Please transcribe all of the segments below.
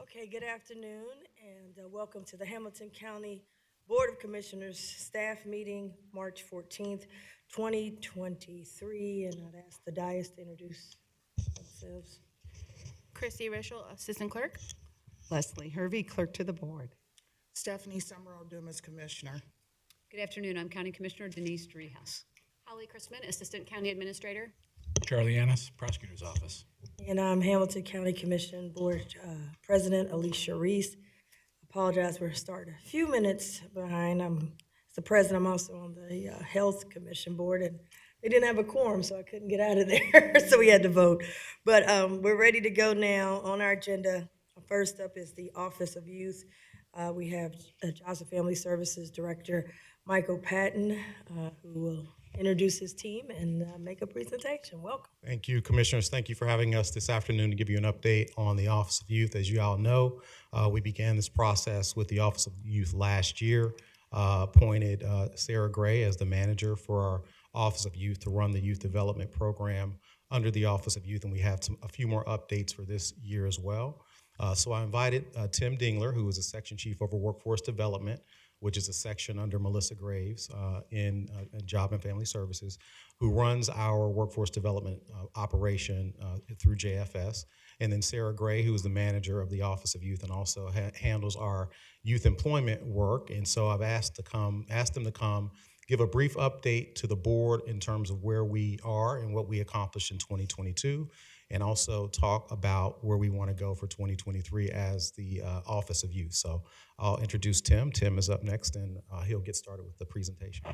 Okay, good afternoon, and welcome to the Hamilton County Board of Commissioners Staff Meeting, March 14th, 2023, and I'd ask the dais to introduce themselves. Christy Rischel, Assistant Clerk. Leslie Hervey, Clerk to the Board. Stephanie Summerall Dumas, Commissioner. Good afternoon. I'm County Commissioner Denise Driehaus. Holly Chrisman, Assistant County Administrator. Charlie Annis, Prosecutor's Office. And I'm Hamilton County Commission Board President Alicia Reese. Apologize for starting a few minutes behind. I'm the president. I'm also on the Health Commission Board, and they didn't have a quorum, so I couldn't get out of there, so we had to vote. But we're ready to go now. On our agenda, first up is the Office of Youth. We have Jobs and Family Services Director Michael Patton, who will introduce his team and make a presentation. Welcome. Thank you, Commissioners. Thank you for having us this afternoon to give you an update on the Office of Youth. As you all know, we began this process with the Office of Youth last year, appointed Sarah Gray as the manager for our Office of Youth to run the youth development program under the Office of Youth, and we have a few more updates for this year as well. So I invited Tim Dingler, who is a Section Chief over Workforce Development, which is a section under Melissa Graves in Job and Family Services, who runs our workforce development operation through JFS. And then Sarah Gray, who is the manager of the Office of Youth and also handles our youth employment work. And so I've asked them to come give a brief update to the board in terms of where we are and what we accomplished in 2022, and also talk about where we want to go for 2023 as the Office of Youth. So I'll introduce Tim. Tim is up next, and he'll get started with the presentation.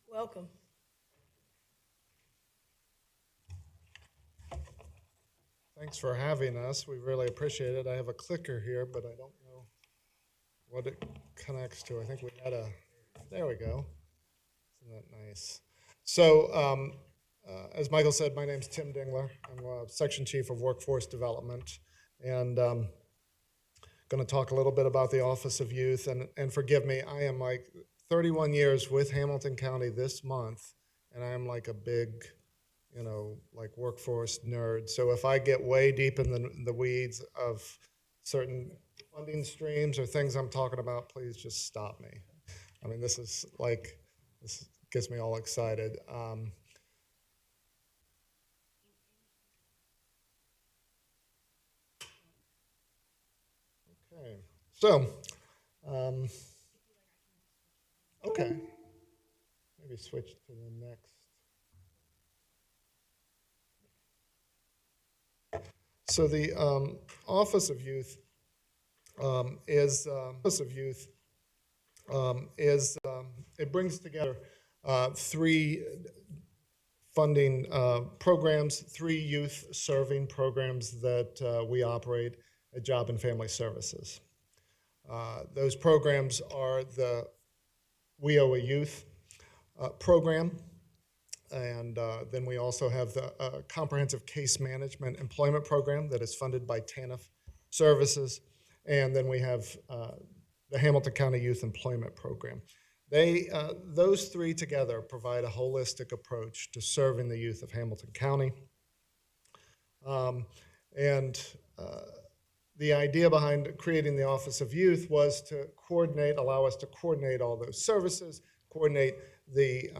Welcome. Thanks for having us. We really appreciate it. I have a clicker here, but I don't know what it connects to. I think we had there we go. Isn't that nice? So, as Michael said, my name's Tim Dingler. I'm Section Chief of Workforce Development, and going to talk a little bit about the Office of Youth. And forgive me, I am like 31 years with Hamilton County this month, and I am like a big, like workforce nerd. So if I get way deep in the weeds of certain funding streams or things I'm talking about, please just stop me. I mean, this gets me all excited. Okay, so, okay, maybe switch to the next. So the Office of Youth it brings together three funding programs, three youth serving programs that we operate at Job and Family Services. Those programs are the We Owe a Youth program, and then we also have the Comprehensive Case Management Employment Program that is funded by TANF Services, and then we have the Hamilton County Youth Employment Program. Those three together provide a holistic approach to serving the youth of Hamilton County. The idea behind creating the Office of Youth was to allow us to coordinate all those services, coordinate the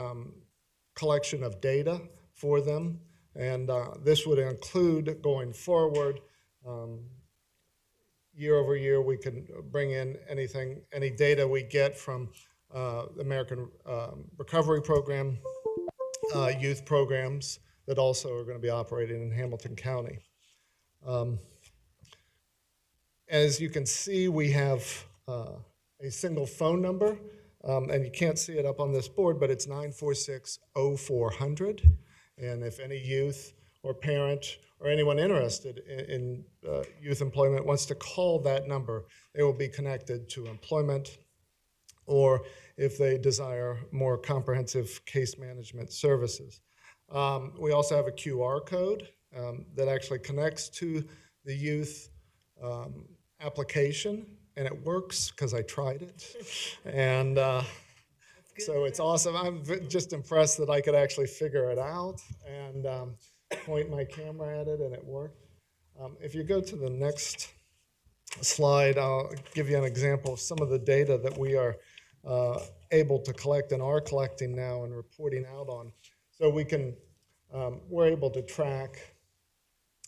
collection of data for them, and this would include going forward. Year over year, we can bring in any data we get from the American Recovery Program, youth programs that also are going to be operating in Hamilton County. As you can see, we have a single phone number, and you can't see it up on this board, but it's 946-0400. And if any youth or parent or anyone interested in youth employment wants to call that number, they will be connected to employment, or if they desire more comprehensive case management services. We also have a QR code that actually connects to the youth application, and it works because I tried it. And so it's awesome. I'm just impressed that I could actually figure it out and point my camera at it, and it worked. If you go to the next slide, I'll give you an example of some of the data that we are able to collect and are collecting now and reporting out on. So we're able to track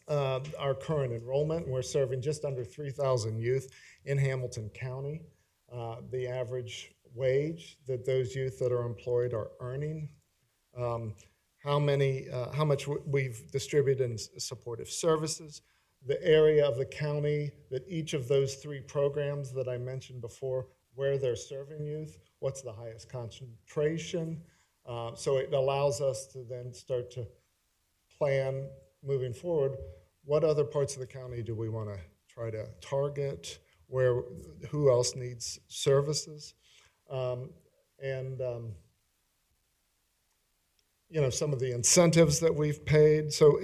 our current enrollment. We're serving just under 3,000 youth in Hamilton County. The average wage that those youth that are employed are earning, how much we've distributed in supportive services, the area of the county that each of those three programs that I mentioned before, where they're serving youth, what's the highest concentration. So it allows us to then start to plan moving forward, what other parts of the county do we want to try to target, who else needs services, you know, some of the incentives that we've paid. So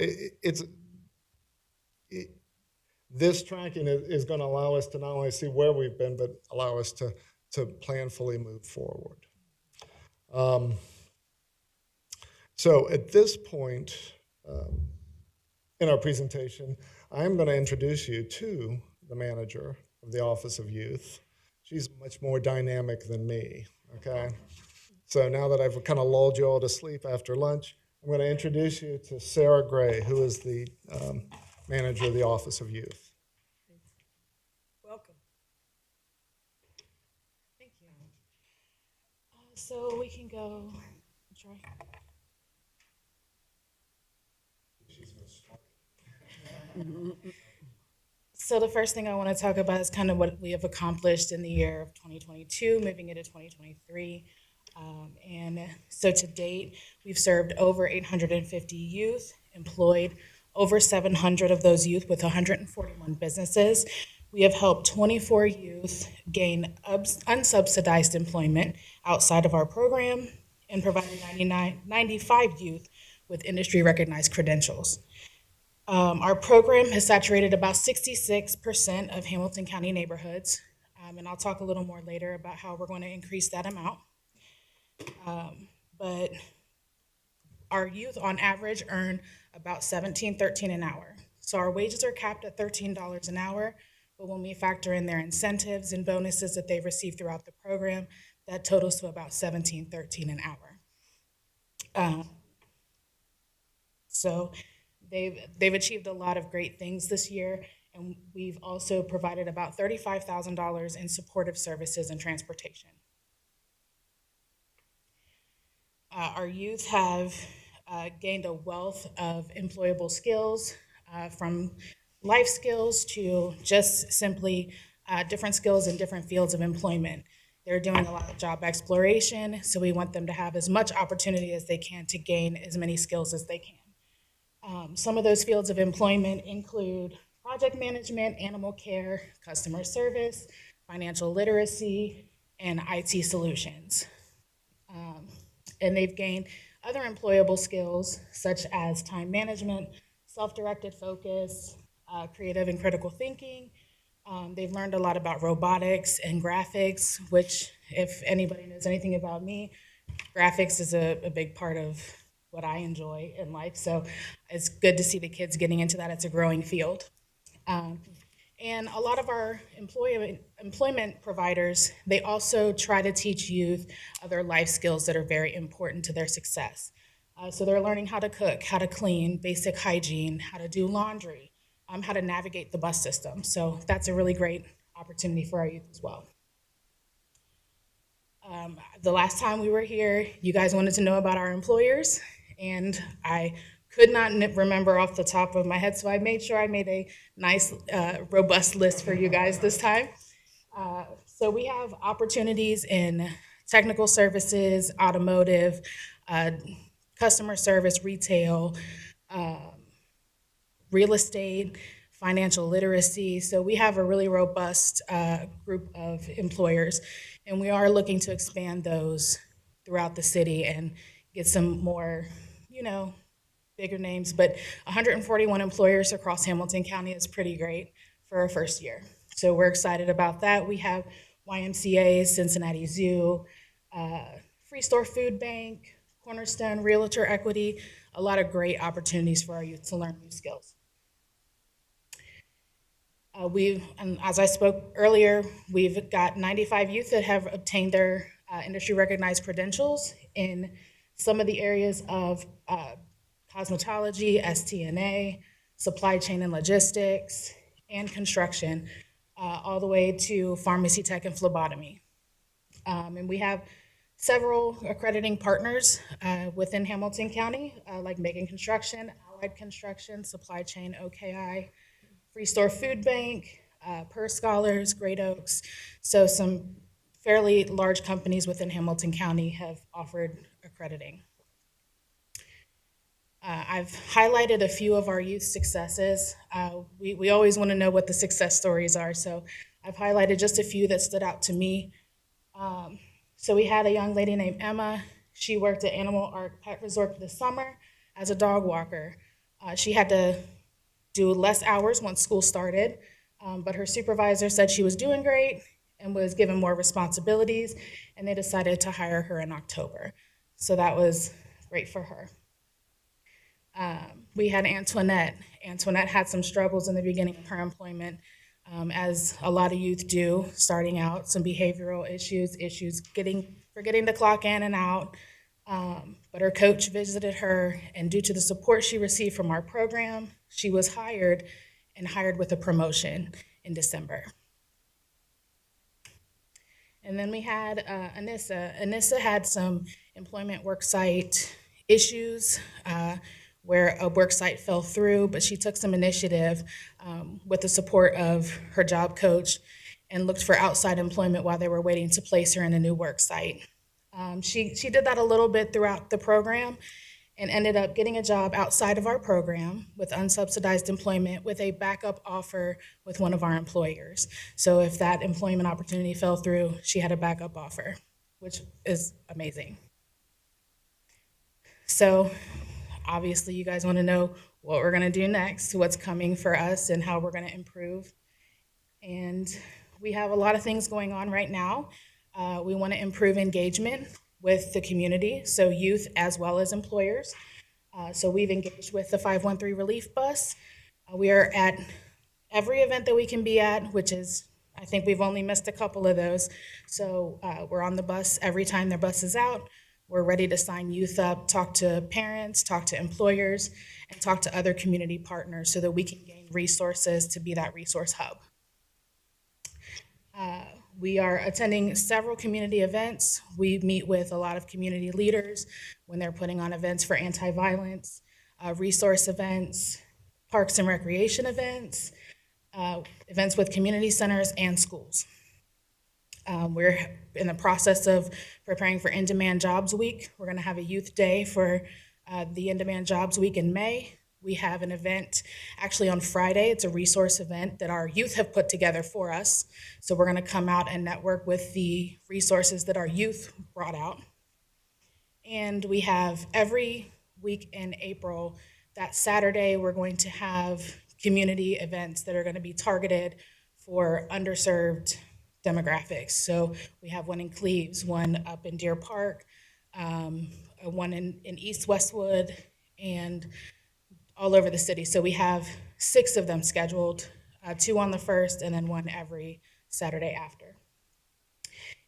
this tracking is going to allow us to not only see where we've been, but allow us to planfully move forward. So at this point in our presentation, I'm going to introduce you to the manager of the Office of Youth. She's much more dynamic than me, okay? So now that I've kind of lulled you all to sleep after lunch, I'm going to introduce you to Sarah Gray, who is the manager of the Office of Youth. Welcome. Thank you. So we can go, try. So the first thing I want to talk about is kind of what we have accomplished in the year of 2022, moving into 2023. And so to date, we've served over 850 youth, employed over 700 of those youth with 141 businesses. We have helped 24 youth gain unsubsidized employment outside of our program and provided 95 youth with industry-recognized credentials. Our program has saturated about 66% of Hamilton County neighborhoods, and I'll talk a little more later about how we're going to increase that amount. But our youth on average earn about $17.13 an hour. So our wages are capped at $13 an hour, but when we factor in their incentives and bonuses that they receive throughout the program, that totals to about $17.13 an hour. So they've achieved a lot of great things this year, and we've also provided about $35,000 in supportive services and transportation. Our youth have gained a wealth of employable skills, from life skills to just simply different skills in different fields of employment. They're doing a lot of job exploration, so we want them to have as much opportunity as they can to gain as many skills as they can. Some of those fields of employment include project management, animal care, customer service, financial literacy, and IT solutions. And they've gained other employable skills such as time management, self-directed focus, creative and critical thinking. They've learned a lot about robotics and graphics, which, if anybody knows anything about me, graphics is a big part of what I enjoy in life. So it's good to see the kids getting into that. It's a growing field. And a lot of our employment providers, they also try to teach youth other life skills that are very important to their success. So they're learning how to cook, how to clean, basic hygiene, how to do laundry, how to navigate the bus system. So that's a really great opportunity for our youth as well. The last time we were here, you guys wanted to know about our employers, and I could not remember off the top of my head, so I made sure I made a nice, robust list for you guys this time. So we have opportunities in technical services, automotive, customer service, retail, real estate, financial literacy. So we have a really robust group of employers, and we are looking to expand those throughout the city and get some more, bigger names, but 141 employers across Hamilton County is pretty great for our first year. So we're excited about that. We have YMCA, Cincinnati Zoo, Freestore Food Bank, Cornerstone Realtor Equity, a lot of great opportunities for our youth to learn new skills. And as I spoke earlier, we've got 95 youth that have obtained their industry recognized credentials in some of the areas of cosmetology, STNA, supply chain and logistics, and construction, all the way to pharmacy tech and phlebotomy. And we have several accrediting partners within Hamilton County, like Megan Construction, Allied Construction, Supply Chain, OKI, Free Store Food Bank, Per Scholars, Great Oaks. So some fairly large companies within Hamilton County have offered accrediting. I've highlighted a few of our youth successes. We always want to know what the success stories are, so I've highlighted just a few that stood out to me. So we had a young lady named Emma. She worked at Animal Ark Pet Resort for the summer as a dog walker. She had to do less hours once school started, but her supervisor said she was doing great and was given more responsibilities, and they decided to hire her in October. So that was great for her. We had Antoinette. Antoinette had some struggles in the beginning of her employment, as a lot of youth do, starting out, some behavioral issues, forgetting to clock in and out. But her coach visited her, and due to the support she received from our program, she was hired with a promotion in December. And then we had Anissa. Anissa had some employment worksite issues where a worksite fell through, but she took some initiative with the support of her job coach and looked for outside employment while they were waiting to place her in a new worksite. She did that a little bit throughout the program and ended up getting a job outside of our program with unsubsidized employment with a backup offer with one of our employers. So if that employment opportunity fell through, she had a backup offer, which is amazing. So obviously you guys want to know what we're going to do next, what's coming for us, and how we're going to improve. And we have a lot of things going on right now. We want to improve engagement with the community, so youth as well as employers. So we've engaged with the 513 Relief Bus. We are at every event that we can be at, which is, I think we've only missed a couple of those. So we're on the bus every time their bus is out. We're ready to sign youth up, talk to parents, talk to employers, and talk to other community partners so that we can gain resources to be that resource hub. We are attending several community events. We meet with a lot of community leaders when they're putting on events for anti-violence, resource events, parks and recreation events, events with community centers and schools. We're in the process of preparing for In-Demand Jobs Week. We're gonna have a youth day for the In-Demand Jobs Week in May. We have an event actually on Friday. It's a resource event that our youth have put together for us. So we're gonna come out and network with the resources that our youth brought out. And we have every week in April, that Saturday, we're going to have community events that are gonna be targeted for underserved demographics. So we have one in Cleves, one up in Deer Park, one in East Westwood, and all over the city. So we have 6 of them scheduled, 2 on the 1st and then 1 every Saturday after.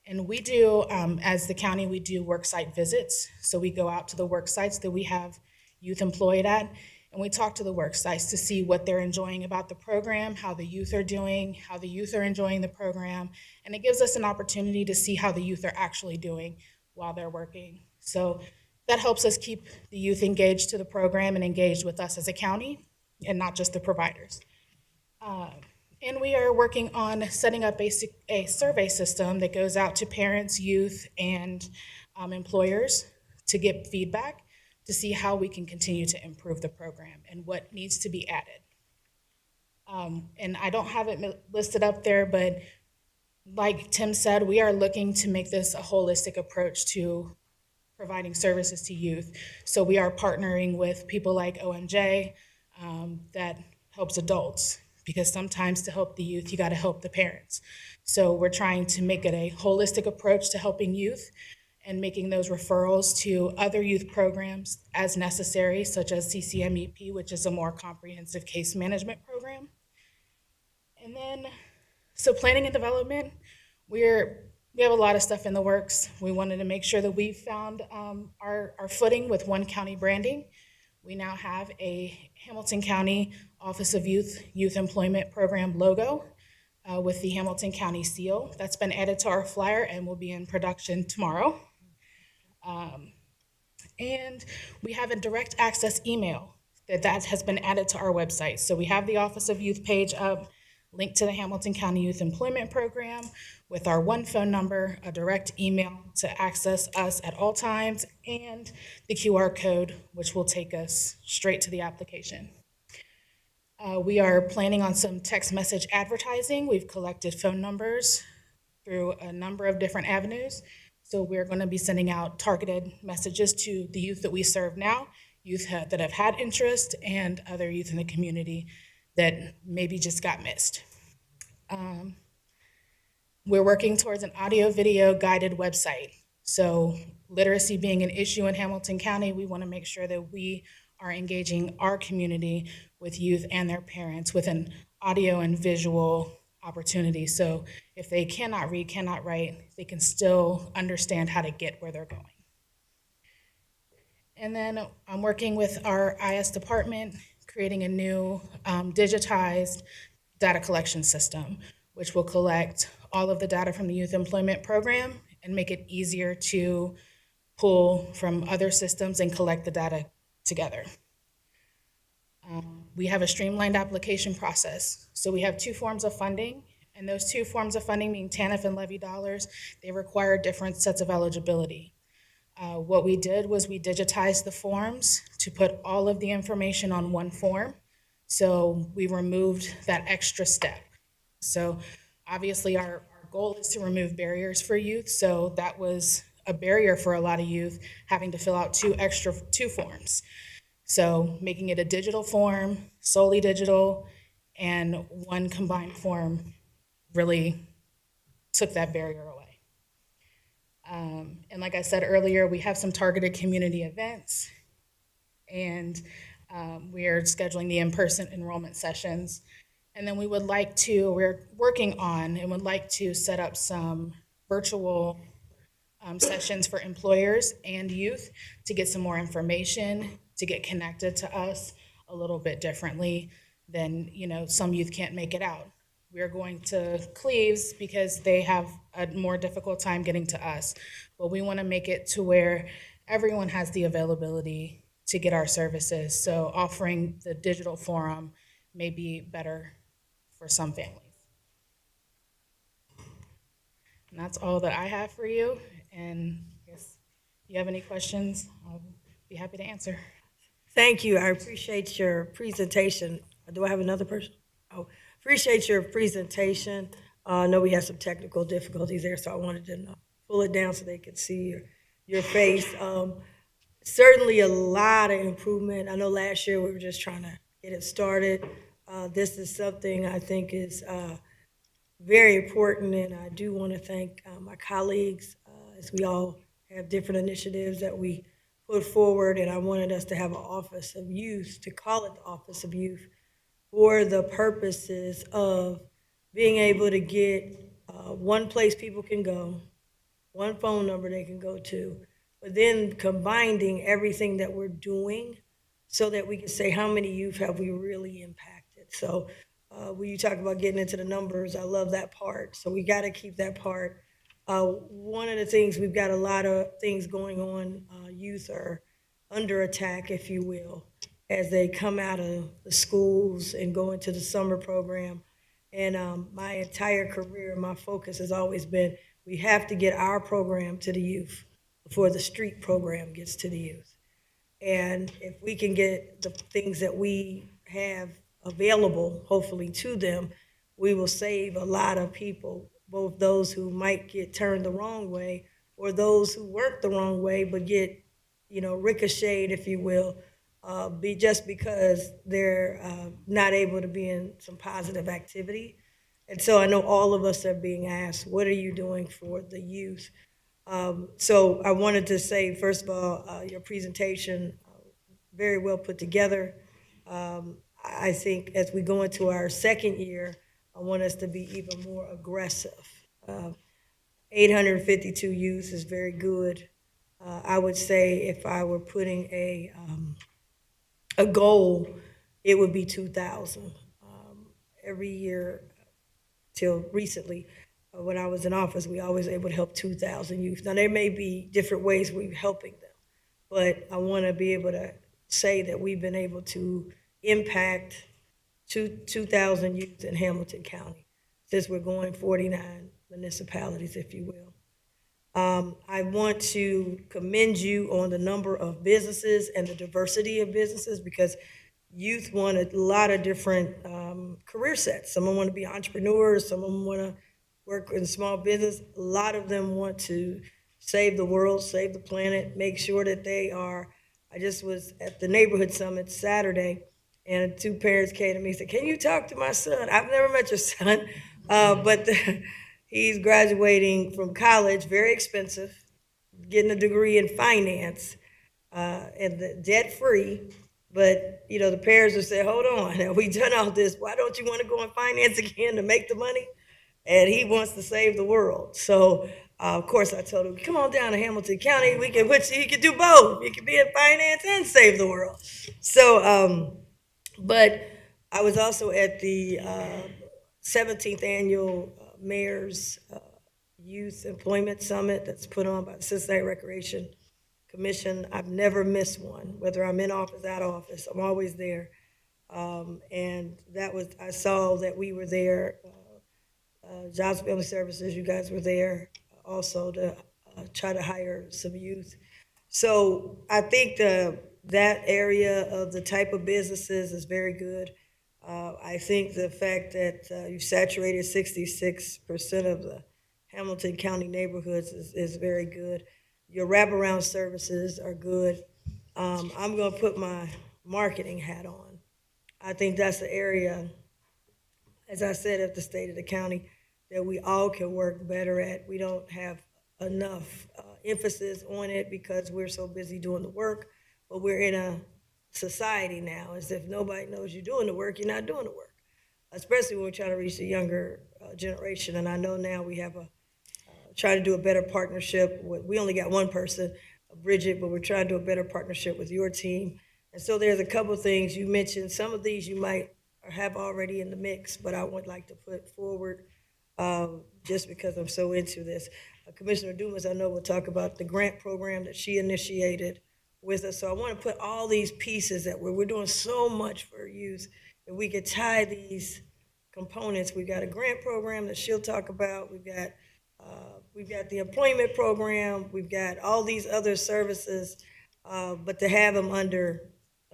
And we do, as the county, we do worksite visits. So we go out to the work sites that we have youth employed at, and we talk to the work sites to see what they're enjoying about the program, how the youth are doing, how the youth are enjoying the program, and it gives us an opportunity to see how the youth are actually doing while they're working. So that helps us keep the youth engaged to the program and engaged with us as a county, and not just the providers. And we are working on setting up a survey system that goes out to parents, youth, and employers to get feedback to see how we can continue to improve the program and what needs to be added. And I don't have it listed up there, but like Tim said, we are looking to make this a holistic approach to providing services to youth. So we are partnering with people like OMJ that helps adults, because sometimes to help the youth, you gotta help the parents. So we're trying to make it a holistic approach to helping youth and making those referrals to other youth programs as necessary, such as CCMEP, which is a more comprehensive case management program. And then, so planning and development, we have a lot of stuff in the works. We wanted to make sure that we found our footing with One County branding. We now have a Hamilton County Office of Youth Employment Program logo with the Hamilton County seal. That's been added to our flyer and will be in production tomorrow. And we have a direct access email that has been added to our website. So we have the Office of Youth page up, linked to the Hamilton County Youth Employment Program with our one phone number, a direct email to access us at all times, and the QR code, which will take us straight to the application. We are planning on some text message advertising. We've collected phone numbers through a number of different avenues. So we're going to be sending out targeted messages to the youth that we serve now, youth that have had interest, and other youth in the community that maybe just got missed. We're working towards an audio-video guided website. So literacy being an issue in Hamilton County, we want to make sure that we are engaging our community with youth and their parents with an audio and visual opportunity. So if they cannot read, cannot write, they can still understand how to get where they're going. And then I'm working with our IS department, creating a new digitized data collection system, which will collect all of the data from the Youth Employment Program and make it easier to pull from other systems and collect the data together. We have a streamlined application process. So we have 2 forms of funding, and those 2 forms of funding, being TANF and levy dollars, they require different sets of eligibility. What we did was we digitized the forms to put all of the information on one form. So we removed that extra step. So obviously our goal is to remove barriers for youth. So that was a barrier for a lot of youth, having to fill out 2 forms. So making it a digital form, solely digital, and one combined form really took that barrier away. And like I said earlier, we have some targeted community events, and we are scheduling the in-person enrollment sessions. And then we're working on and would like to set up some virtual sessions for employers and youth to get some more information, to get connected to us a little bit differently than, some youth can't make it out. We're going to Cleves because they have a more difficult time getting to us, but we want to make it to where everyone has the availability to get our services. So offering the digital forum may be better for some families. And that's all that I have for you. And I guess if you have any questions, I'll be happy to answer. Thank you. I appreciate your presentation. Do I have another person? Oh, appreciate your presentation. I know we had some technical difficulties there, so I wanted to pull it down so they could see your face. Certainly a lot of improvement. I know last year we were just trying to get it started. This is something I think is very important, and I do want to thank my colleagues as we all have different initiatives that we put forward, and I wanted us to have an Office of Youth, to call it the Office of Youth, for the purposes of being able to get one place people can go, one phone number they can go to, but then combining everything that we're doing so that we can say how many youth have we really impacted. So when you talk about getting into the numbers, I love that part. So we got to keep that part. One of the things, we've got a lot of things going on. Youth are under attack, if you will, as they come out of the schools and go into the summer program. And my entire career, my focus has always been, we have to get our program to the youth before the street program gets to the youth. And if we can get the things that we have available, hopefully, to them, we will save a lot of people, both those who might get turned the wrong way or those who weren't the wrong way but get, ricocheted, if you will, just because they're not able to be in some positive activity. And so I know all of us are being asked, what are you doing for the youth? So I wanted to say, first of all, your presentation, very well put together. I think as we go into our second year, I want us to be even more aggressive. 852 youth is very good. I would say if I were putting a goal, it would be 2,000. Every year till recently, when I was in office, we always able to help 2,000 youth. Now, there may be different ways we're helping them, but I want to be able to say that we've been able to impact 2,000 youth in Hamilton County, since we're going 49 municipalities, if you will. I want to commend you on the number of businesses and the diversity of businesses, because youth want a lot of different career sets. Some of them want to be entrepreneurs, some of them want to work in small business. A lot of them want to save the world, save the planet, make sure that they are. I just was at the neighborhood summit Saturday, and two parents came to me and said, "Can you talk to my son?" I've never met your son, but he's graduating from college, very expensive, getting a degree in finance, and debt-free. But, you know, the parents would say, "Hold on, have we done all this? Why don't you want to go in finance again to make the money?" And he wants to save the world. So, of course, I told him, "Come on down to Hamilton County. He can do both. You can be in finance and save the world." So, but I was also at the 17th annual Mayor's Youth Employment Summit that's put on by the Cincinnati Recreation Commission. I've never missed one, whether I'm in office, out of office, I'm always there. And I saw that we were there, Jobs and Family Services, you guys were there also to try to hire some youth. So I think that area of the type of businesses is very good. I think the fact that you've saturated 66% of the Hamilton County neighborhoods is very good. Your wraparound services are good. I'm going to put my marketing hat on. I think that's the area, as I said, at the state of the county, that we all can work better at. We don't have enough emphasis on it because we're so busy doing the work, but we're in a society now as if nobody knows you're doing the work, you're not doing the work, especially when we're trying to reach the younger generation. And I know now we have trying to do a better partnership we only got one person, Bridget, but we're trying to do a better partnership with your team. And so there's a couple of things you mentioned. Some of these you might have already in the mix, but I would like to put forward just because I'm so into this. Commissioner Dumas, I know, will talk about the grant program that she initiated with us. So I want to put all these pieces that we're doing so much for youth. If we could tie these components, we've got a grant program that she'll talk about. We've got the employment program. We've got all these other services, but to have them under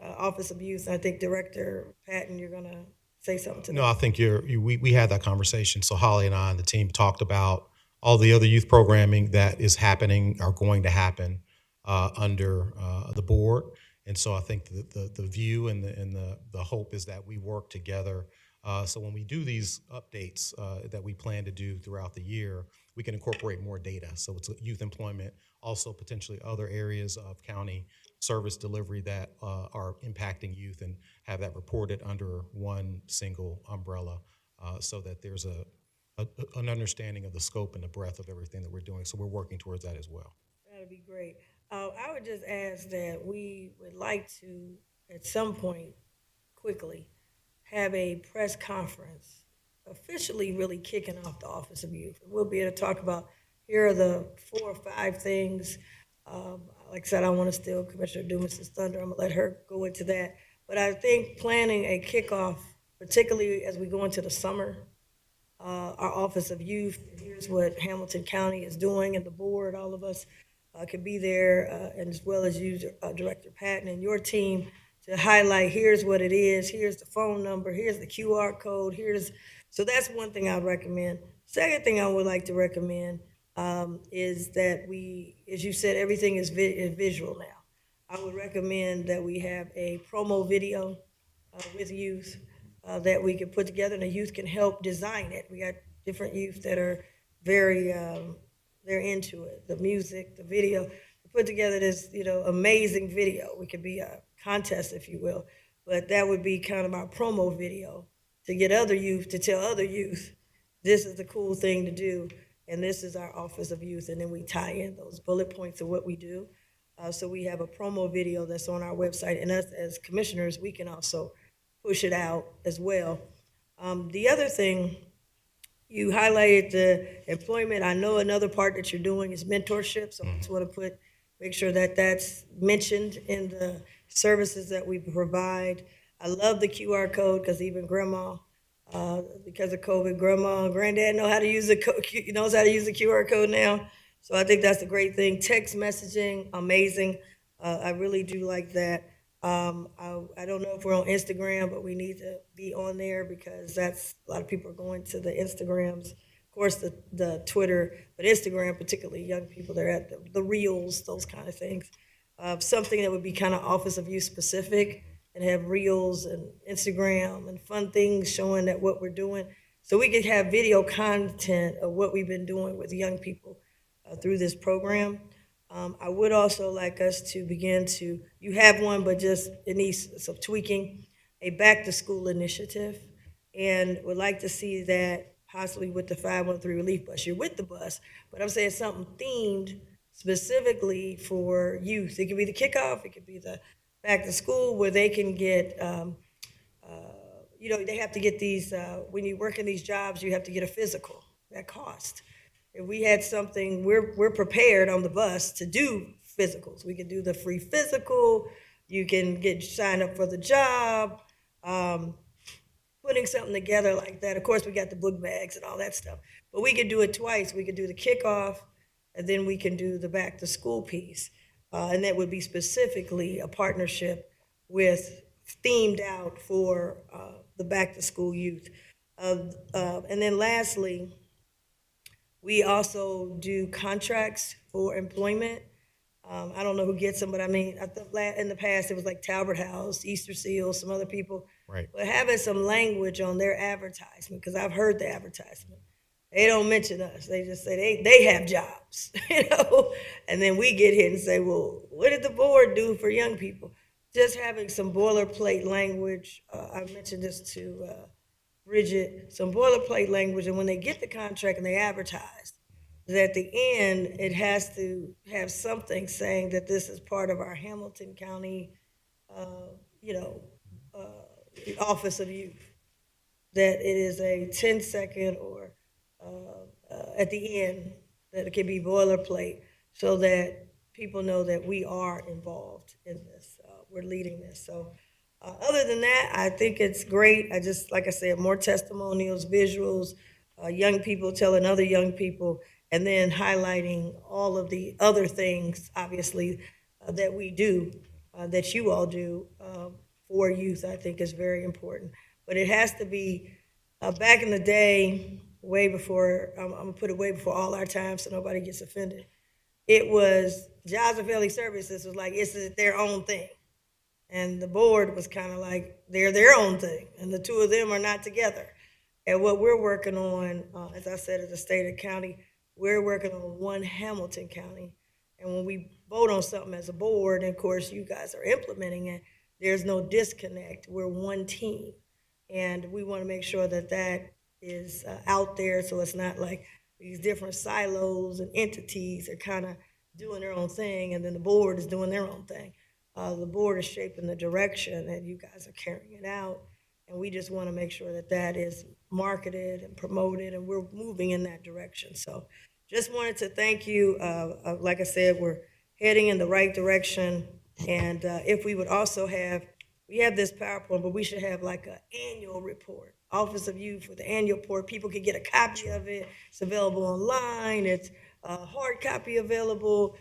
Office of Youth, I think Director Patton, you're going to say something to that. No, I think we had that conversation. So Holly and I and the team talked about all the other youth programming that is happening or going to happen under the board. And so I think the view and the hope is that we work together. So when we do these updates that we plan to do throughout the year, we can incorporate more data. So it's youth employment, also potentially other areas of county service delivery that are impacting youth, and have that reported under one single umbrella so that there's an understanding of the scope and the breadth of everything that we're doing. So we're working towards that as well. That'd be great. I would just ask that we would like to, at some point, quickly, have a press conference officially really kicking off the Office of Youth. We'll be able to talk about, here are the 4 or 5 things. Like I said, I don't want to steal Commissioner Dumas' thunder. I'm going to let her go into that. But I think planning a kickoff, particularly as we go into the summer, our Office of Youth, here's what Hamilton County is doing, and the board, all of us could be there, and as well as you, Director Patton, and your team, to highlight, here's what it is, here's the phone number, here's the QR code, so that's one thing I'd recommend. Second thing I would like to recommend is that we, as you said, everything is visual now. I would recommend that we have a promo video with youth that we can put together, and the youth can help design it. We got different youth that are very, they're into it, the music, the video. Put together this, amazing video. We could be a contest, if you will, but that would be kind of our promo video to get other youth to tell other youth, this is the cool thing to do, and this is our Office of Youth, and then we tie in those bullet points of what we do. So we have a promo video that's on our website, and us as commissioners, we can also push it out as well. The other thing, you highlighted the employment. I know another part that you're doing is mentorship, so I just want to make sure that that's mentioned in the services that we provide. I love the QR code because even grandma, because of COVID, grandma and granddad knows how to use the QR code now. So I think that's a great thing. Text messaging, amazing. I really do like that. I don't know if we're on Instagram, but we need to be on there because that's a lot of people are going to the Instagrams, of course, the Twitter, but Instagram, particularly young people, they're at the Reels, those kind of things. Something that would be kind of Office of Youth specific and have Reels and Instagram and fun things showing that what we're doing. So we could have video content of what we've been doing with young people through this program. I would also like us to begin to, you have one, but just it needs some tweaking, a back to school initiative. And would like to see that possibly with the 513 relief bus. You're with the bus, but I'm saying something themed specifically for youth. It could be the kickoff, it could be the back to school where they can get, they have to get these, when you work in these jobs, you have to get a physical, that cost. If we had something, we're prepared on the bus to do physicals. We can do the free physical. You can get signed up for the job. Putting something together like that. Of course, we got the book bags and all that stuff. But we could do it twice. We could do the kickoff, and then we can do the back to school piece. And that would be specifically a partnership with themed out for the back to school youth. And then lastly, we also do contracts for employment. I don't know who gets them, but I mean, in the past, it was like Talbot House, Easter Seal, some other people. Right. But having some language on their advertisement, because I've heard the advertisement. They don't mention us. They just say they have jobs, And then we get hit and say, well, what did the board do for young people? Just having some boilerplate language. I mentioned this to Bridget, some boilerplate language, and when they get the contract and they advertise, that at the end, it has to have something saying that this is part of our Hamilton County, Office of Youth, that it is a 10-second or at the end, that it can be boilerplate so that people know that we are involved in this. We're leading this. So other than that, I think it's great. I just, like I said, more testimonials, visuals, young people telling other young people, and then highlighting all of the other things, obviously, that we do, that you all do for youth, I think is very important. But it has to be, back in the day, way before, I'm gonna put it way before all our time so nobody gets offended. It was, Jobs and Family Services was like, it's their own thing. And the board was kind of like, they're their own thing, and the two of them are not together. And what we're working on, as I said, as a state and county, we're working on one Hamilton County. And when we vote on something as a board, and of course you guys are implementing it, there's no disconnect. We're one team. And we want to make sure that that is out there so it's not like these different silos and entities are kind of doing their own thing, and then the board is doing their own thing. The board is shaping the direction, and you guys are carrying it out. And we just want to make sure that that is marketed and promoted, and we're moving in that direction. So just wanted to thank you. Like I said, we're heading in the right direction. And if we would also have, we have this PowerPoint, but we should have like an annual report, Office of Youth with the annual report. People can get a copy of it. It's available online. It's a hard copy available.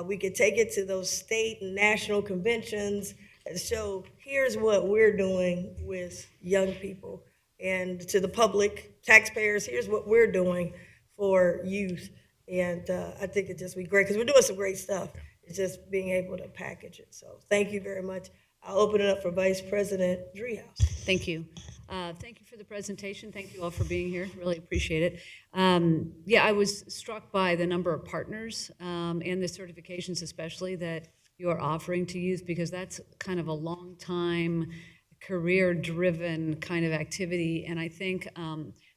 We could take it to those state and national conventions and show, here's what we're doing with young people, and to the public, taxpayers, here's what we're doing for youth. And I think it'd just be great, because we're doing some great stuff. It's just being able to package it. So thank you very much. I'll open it up for Vice President Driehaus. Thank you. Thank you for the presentation. Thank you all for being here. Really appreciate it. Yeah, I was struck by the number of partners and the certifications especially that you are offering to youth, because that's kind of a long time career-driven kind of activity, and I think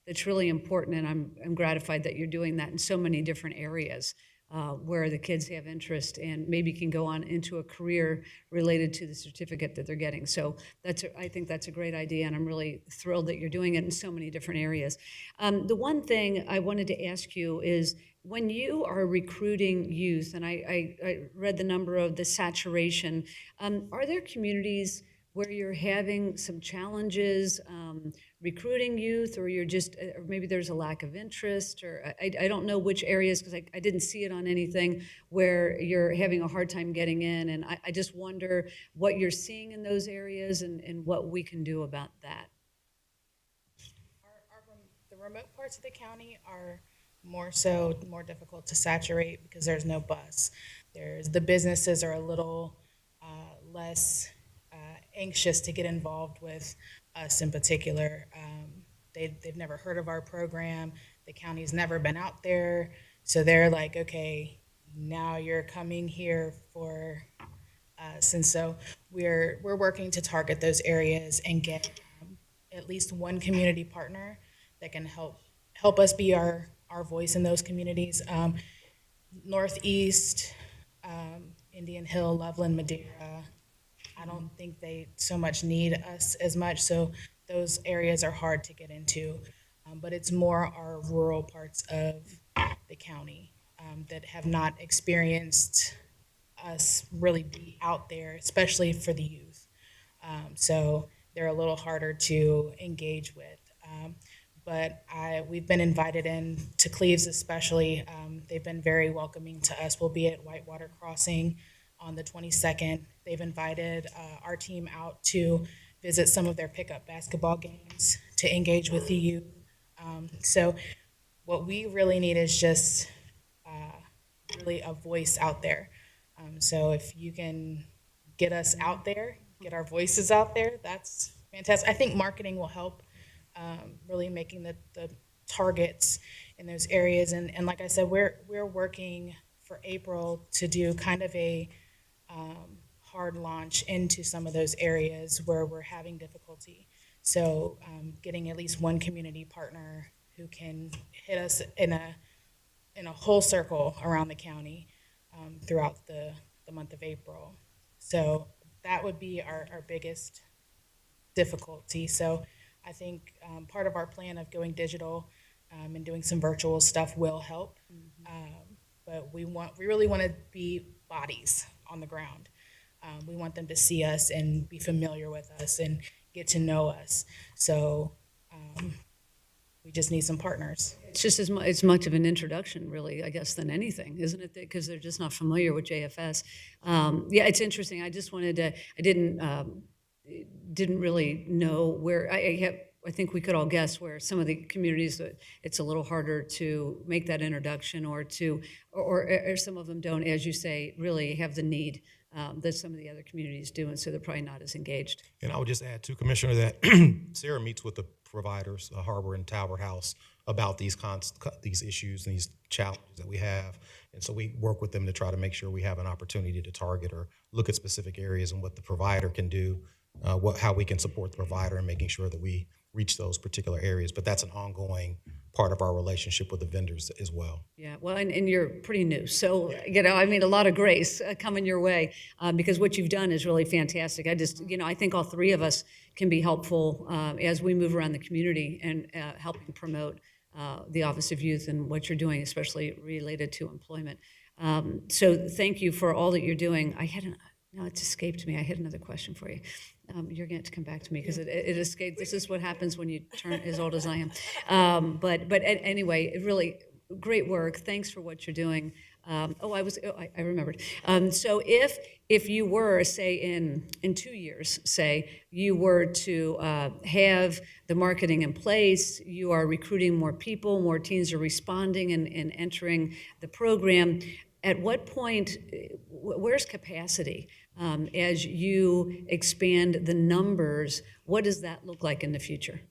that's really important, and I'm gratified that you're doing that in so many different areas where the kids have interest and maybe can go on into a career related to the certificate that they're getting. So I think that's a great idea, and I'm really thrilled that you're doing it in so many different areas. The one thing I wanted to ask you is, when you are recruiting youth, and I read the number of the saturation, are there communities where you're having some challenges recruiting youth, or you're just, or maybe there's a lack of interest, or I don't know which areas, because I didn't see it on anything, where you're having a hard time getting in, and I just wonder what you're seeing in those areas and what we can do about that. The remote parts of the county are more difficult to saturate because there's no bus. The businesses are a little less anxious to get involved with us in particular. They've never heard of our program. The county's never been out there. So they're like, okay, now you're coming here for us. And so we're working to target those areas and get at least one community partner that can help us be our voice in those communities. Northeast, Indian Hill, Loveland, Madeira, I don't think they so much need us as much, so those areas are hard to get into. But it's more our rural parts of the county that have not experienced us really be out there, especially for the youth. So they're a little harder to engage with. But we've been invited in to Cleves especially. They've been very welcoming to us. We'll be at Whitewater Crossing on the 22nd. They've invited our team out to visit some of their pickup basketball games, to engage with the youth. So what we really need is just really a voice out there. So if you can get us out there, get our voices out there, that's fantastic. I think marketing will help, really making the targets in those areas. And like I said, we're working for April to do kind of a hard launch into some of those areas where we're having difficulty. So getting at least one community partner who can hit us in a whole circle around the county throughout the month of April. So that would be our biggest difficulty. So I think part of our plan of going digital and doing some virtual stuff will help. But we really want to be bodies on the ground. We want them to see us and be familiar with us and get to know us. So we just need some partners. It's just as much of an introduction, really, I guess, than anything, isn't it? Because they're just not familiar with JFS. Yeah, it's interesting. I just wanted to. I didn't really know where. I think we could all guess where some of the communities it's a little harder to make that introduction, or some of them don't, as you say, really have the need that some of the other communities do, and so they're probably not as engaged. And I would just add, too, Commissioner, that Sarah meets with the providers, Harbor and Tower House, about these issues and these challenges that we have. And so we work with them to try to make sure we have an opportunity to target or look at specific areas and what the provider can do, how we can support the provider in making sure that we reach those particular areas. But that's an ongoing part of our relationship with the vendors as well. Yeah, well, and you're pretty new, so I mean, a lot of grace coming your way because what you've done is really fantastic. I think all three of us can be helpful as we move around the community and helping promote the Office of Youth and what you're doing, especially related to employment. So thank you for all that you're doing. No, it's escaped me. I had another question for you. You're going to have to come back to me because it escaped. This is what happens when you turn as old as I am. But anyway, really great work. Thanks for what you're doing. I remembered. So if you were, say, in 2 years, say, you were to have the marketing in place, you are recruiting more people, more teens are responding and entering the program, at what point, where's capacity? As you expand the numbers, what does that look like in the future?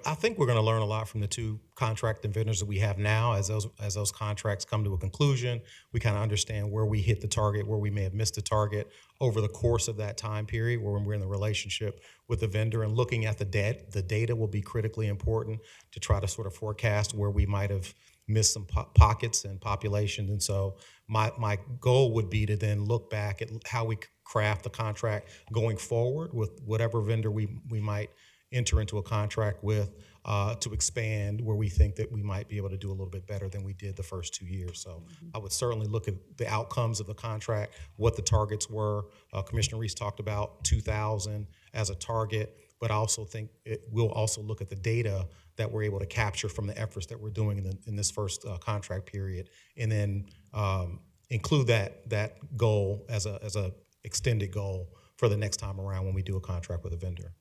I think we're going to learn a lot from the two contracting vendors that we have now. As those contracts come to a conclusion, we kind of understand where we hit the target, where we may have missed the target over the course of that time period, where we're in the relationship with the vendor. And looking at the data will be critically important to try to sort of forecast where we might have missed some pockets and populations. And so my goal would be to then look back at how we craft the contract going forward with whatever vendor we might enter into a contract with, to expand where we think that we might be able to do a little bit better than we did the first 2 years. So I would certainly look at the outcomes of the contract, what the targets were. Commissioner Reese talked about 2,000 as a target, but I also think we'll also look at the data that we're able to capture from the efforts that we're doing in this first contract period, and then include that goal as a extended goal for the next time around when we do a contract with a vendor.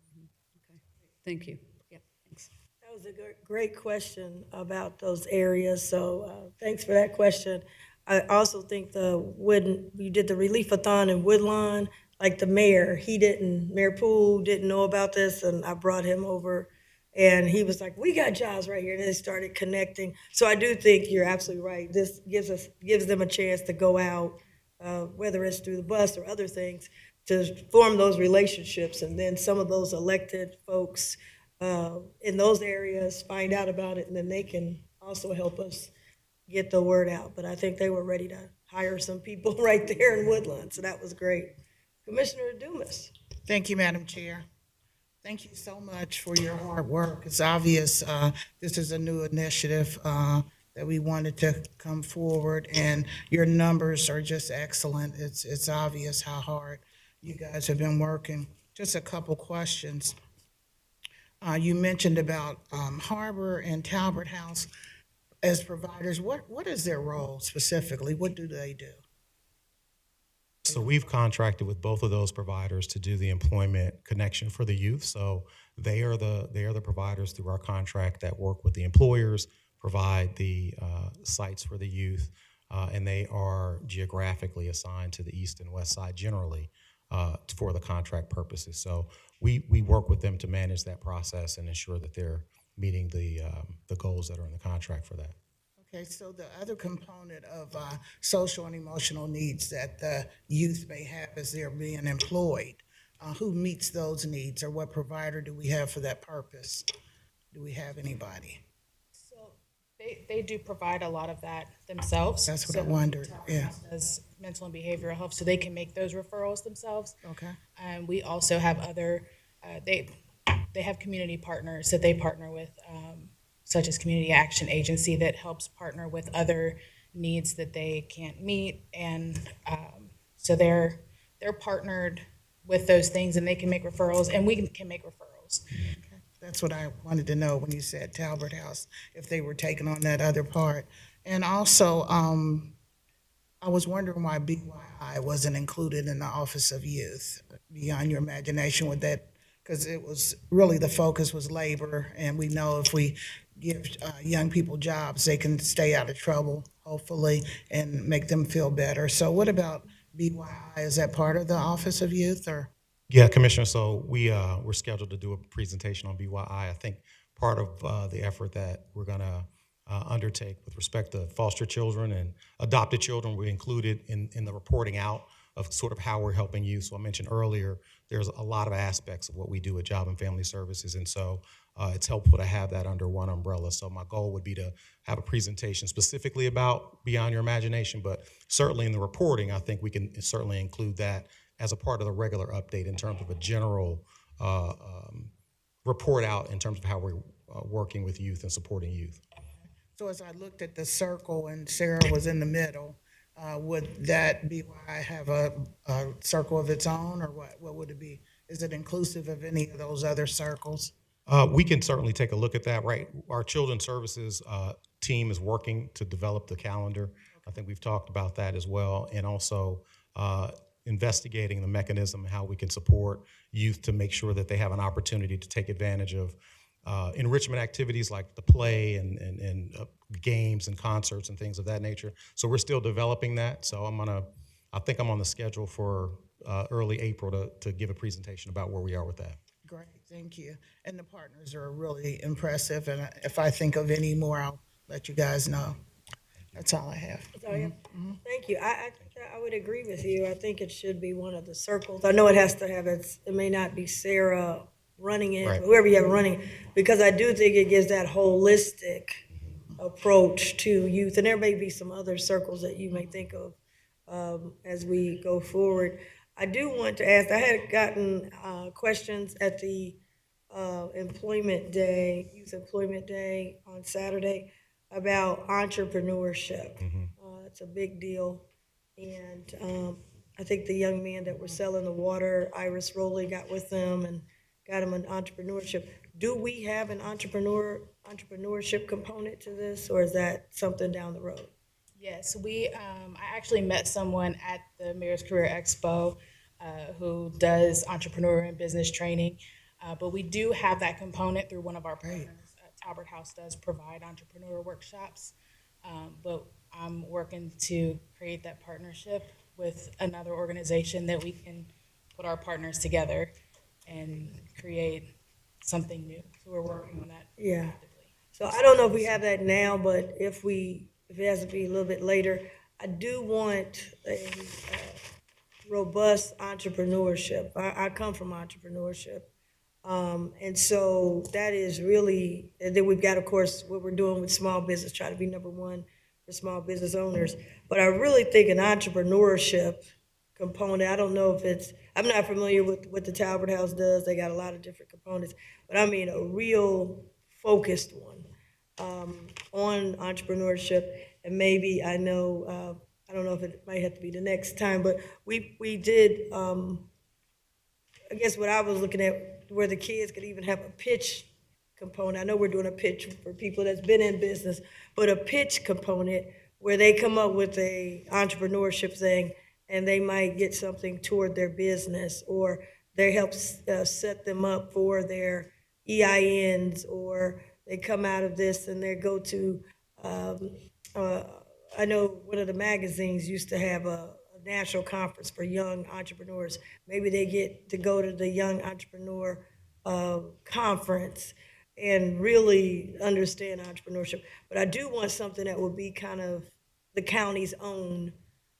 Thank you. Yeah, thanks. That was a great question about those areas, so thanks for that question. I also think when you did the relief-a-thon in Woodlawn, like the mayor, Mayor Poole didn't know about this, and I brought him over, and he was like, we got jobs right here, and they started connecting. So I do think you're absolutely right. This gives them a chance to go out, whether it's through the bus or other things, to form those relationships, and then some of those elected folks in those areas find out about it, and then they can also help us get the word out. But I think they were ready to hire some people right there in Woodland, so that was great. Commissioner Dumas. Thank you, Madam Chair. Thank you so much for your hard work. It's obvious this is a new initiative that we wanted to come forward, and your numbers are just excellent. It's obvious how hard you guys have been working. Just a couple questions. You mentioned about Harbor and Talbot House as providers. What is their role specifically? What do they do? So we've contracted with both of those providers to do the employment connection for the youth. So they are the providers through our contract that work with the employers, provide the sites for the youth, and they are geographically assigned to the east and west side generally for the contract purposes. So we work with them to manage that process and ensure that they're meeting the goals that are in the contract for that. Okay, so the other component of social and emotional needs that the youth may have as they're being employed, who meets those needs, or what provider do we have for that purpose? Do we have anybody? So they do provide a lot of that themselves. That's what I wondered, yeah. As mental and behavioral health, so they can make those referrals themselves. Okay. And we also have other, they have community partners that they partner with, such as Community Action Agency, that helps partner with other needs that they can't meet. And so they're partnered with those things, and they can make referrals, and we can make referrals. Okay. That's what I wanted to know when you said Talbot House, if they were taking on that other part. And also, I was wondering why BYI wasn't included in the Office of Youth. Beyond your imagination with that, because it was really the focus was labor, and we know if we give young people jobs, they can stay out of trouble, hopefully, and make them feel better. So what about BYI? Is that part of the Office of Youth, or? Yeah, Commissioner, so we're scheduled to do a presentation on BYI. I think part of the effort that we're going to undertake with respect to foster children and adopted children, we included in the reporting out of sort of how we're helping youth. So I mentioned earlier, there's a lot of aspects of what we do at Job and Family Services, and so it's helpful to have that under one umbrella. So my goal would be to have a presentation specifically about Beyond Your Imagination, but certainly in the reporting, I think we can certainly include that as a part of the regular update in terms of a general report out in terms of how we're working with youth and supporting youth. So as I looked at the circle and Sarah was in the middle, would that BYI have a circle of its own, or what would it be? Is it inclusive of any of those other circles? We can certainly take a look at that, right? Our Children's Services team is working to develop the calendar. I think we've talked about that as well, and also investigating the mechanism, how we can support youth to make sure that they have an opportunity to take advantage of enrichment activities like the play and games and concerts and things of that nature. So we're still developing that. So I think I'm on the schedule for early April to give a presentation about where we are with that. Great, thank you. And the partners are really impressive, and if I think of any more, I'll let you guys know. That's all I have. So, yeah, thank you. I think that I would agree with you. I think it should be one of the circles. I know it has to have it may not be Sarah running it, Right. whoever you have running, because I do think it gives that holistic approach to youth. And there may be some other circles that you may think of as we go forward. I do want to ask, I had gotten questions at the employment day, Youth Employment Day on Saturday about entrepreneurship. It's a big deal. And I think the young man that was selling the water, Iris Rowley, got with them and got him an entrepreneurship. Do we have an entrepreneurship component to this, or is that something down the road? Yes, I actually met someone at the Mayor's Career Expo who does entrepreneur and business training. But we do have that component through one of our partners. Talbert House does provide entrepreneur workshops. But I'm working to create that partnership with another organization that we can put our partners together and create something new. So we're working on that. Yeah. actively. So I don't know if we have that now, but if it has to be a little bit later, I do want a robust entrepreneurship. I come from entrepreneurship. And so that is really, and then we've got, of course, what we're doing with small business, try to be number one for small business owners. But I really think an entrepreneurship component, I don't know if I'm not familiar with what the Talbert House does. They got a lot of different components, but I mean a real focused one on entrepreneurship. And maybe I don't know if it might have to be the next time, but we did, I guess what I was looking at, where the kids could even have a pitch component. I know we're doing a pitch for people that's been in business, but a pitch component where they come up with a entrepreneurship thing and they might get something toward their business, or they help set them up for their EINs, or they come out of this and they go to, I know one of the magazines used to have a national conference for young entrepreneurs. Maybe they get to go to the Young Entrepreneur Conference and really understand entrepreneurship. But I do want something that would be kind of the county's own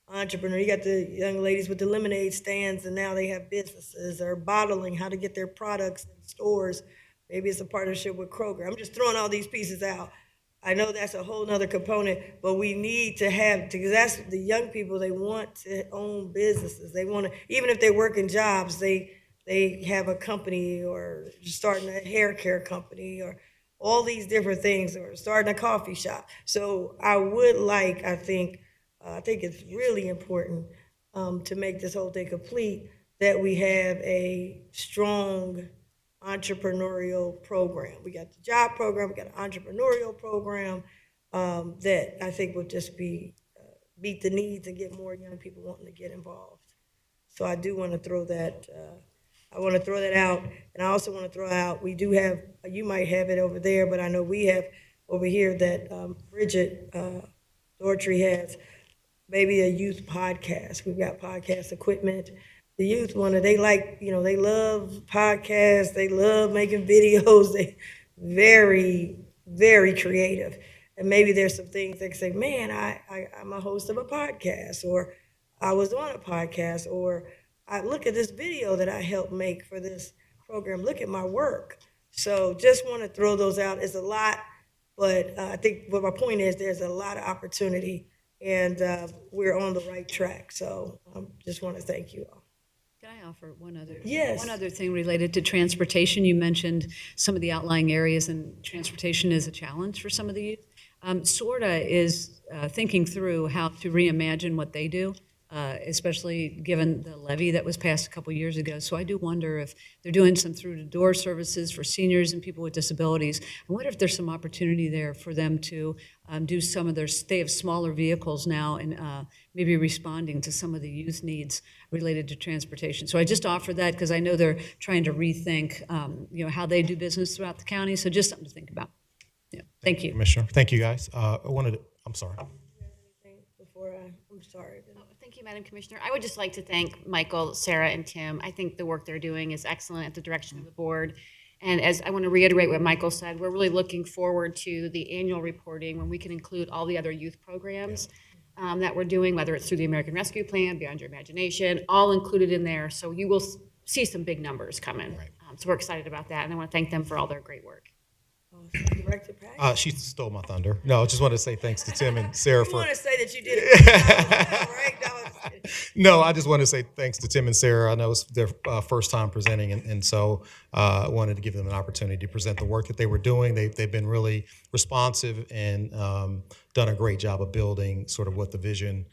entrepreneur. You got the young ladies with the lemonade stands, and now they have businesses, or bottling, how to get their products in stores. Maybe it's a partnership with Kroger. I'm just throwing all these pieces out. I know that's a whole nother component, but we need to have, because that's the young people, they want to own businesses. They want to, even if they work in jobs, they have a company, or starting a hair care company, or all these different things, or starting a coffee shop. So I would like, I think it's really important to make this whole thing complete, that we have a strong entrepreneurial program. We got the job program, we got an entrepreneurial program that I think will just meet the needs and get more young people wanting to get involved. So I do want to throw that, out. And I also want to throw out, we do have, you might have it over there, but I know we have over here that Bridget Daughtry has, maybe a youth podcast. We've got podcast equipment. The youth they love podcasts, they love making videos, they very, very creative. And maybe there's some things they can say, man, I'm a host of a podcast, or I was on a podcast, or I look at this video that I helped make for this program, look at my work. So just want to throw those out. It's a lot, but I think what my point is, there's a lot of opportunity, and we're on the right track. So I just want to thank you all. Can I offer one other? Yes. One other thing related to transportation. You mentioned some of the outlying areas, and transportation is a challenge for some of the youth. SORTA is thinking through how to reimagine what they do, especially given the levy that was passed a couple years ago. So I do wonder if they're doing some through-the-door services for seniors and people with disabilities. I wonder if there's some opportunity there for them to do some of they have smaller vehicles now, and maybe responding to some of the youth needs related to transportation. So I just offer that because I know they're trying to rethink, how they do business throughout the county. So just something to think about. Yeah, thank you. Commissioner, thank you, guys. I'm sorry. before I'm sorry. Thank you, Madam Commissioner. I would just like to thank Michael, Sarah, and Tim. I think the work they're doing is excellent at the direction of the board. And as I want to reiterate what Michael said, we're really looking forward to the annual reporting when we can include all the other youth programs that we're doing, whether it's through the American Rescue Plan, Beyond Your Imagination, all included in there. So you will see some big numbers coming. So we're excited about that, and I want to thank them for all their great work. Director Pack? She stole my thunder. No, I just want to say thanks to Tim and Sarah You for. want to say that you did it, right? No, I'm just kidding. No, I just want to say thanks to Tim and Sarah. I know it's their first time presenting, and so I wanted to give them an opportunity to present the work that they were doing. They've been really responsive and done a great job of building sort of what the vision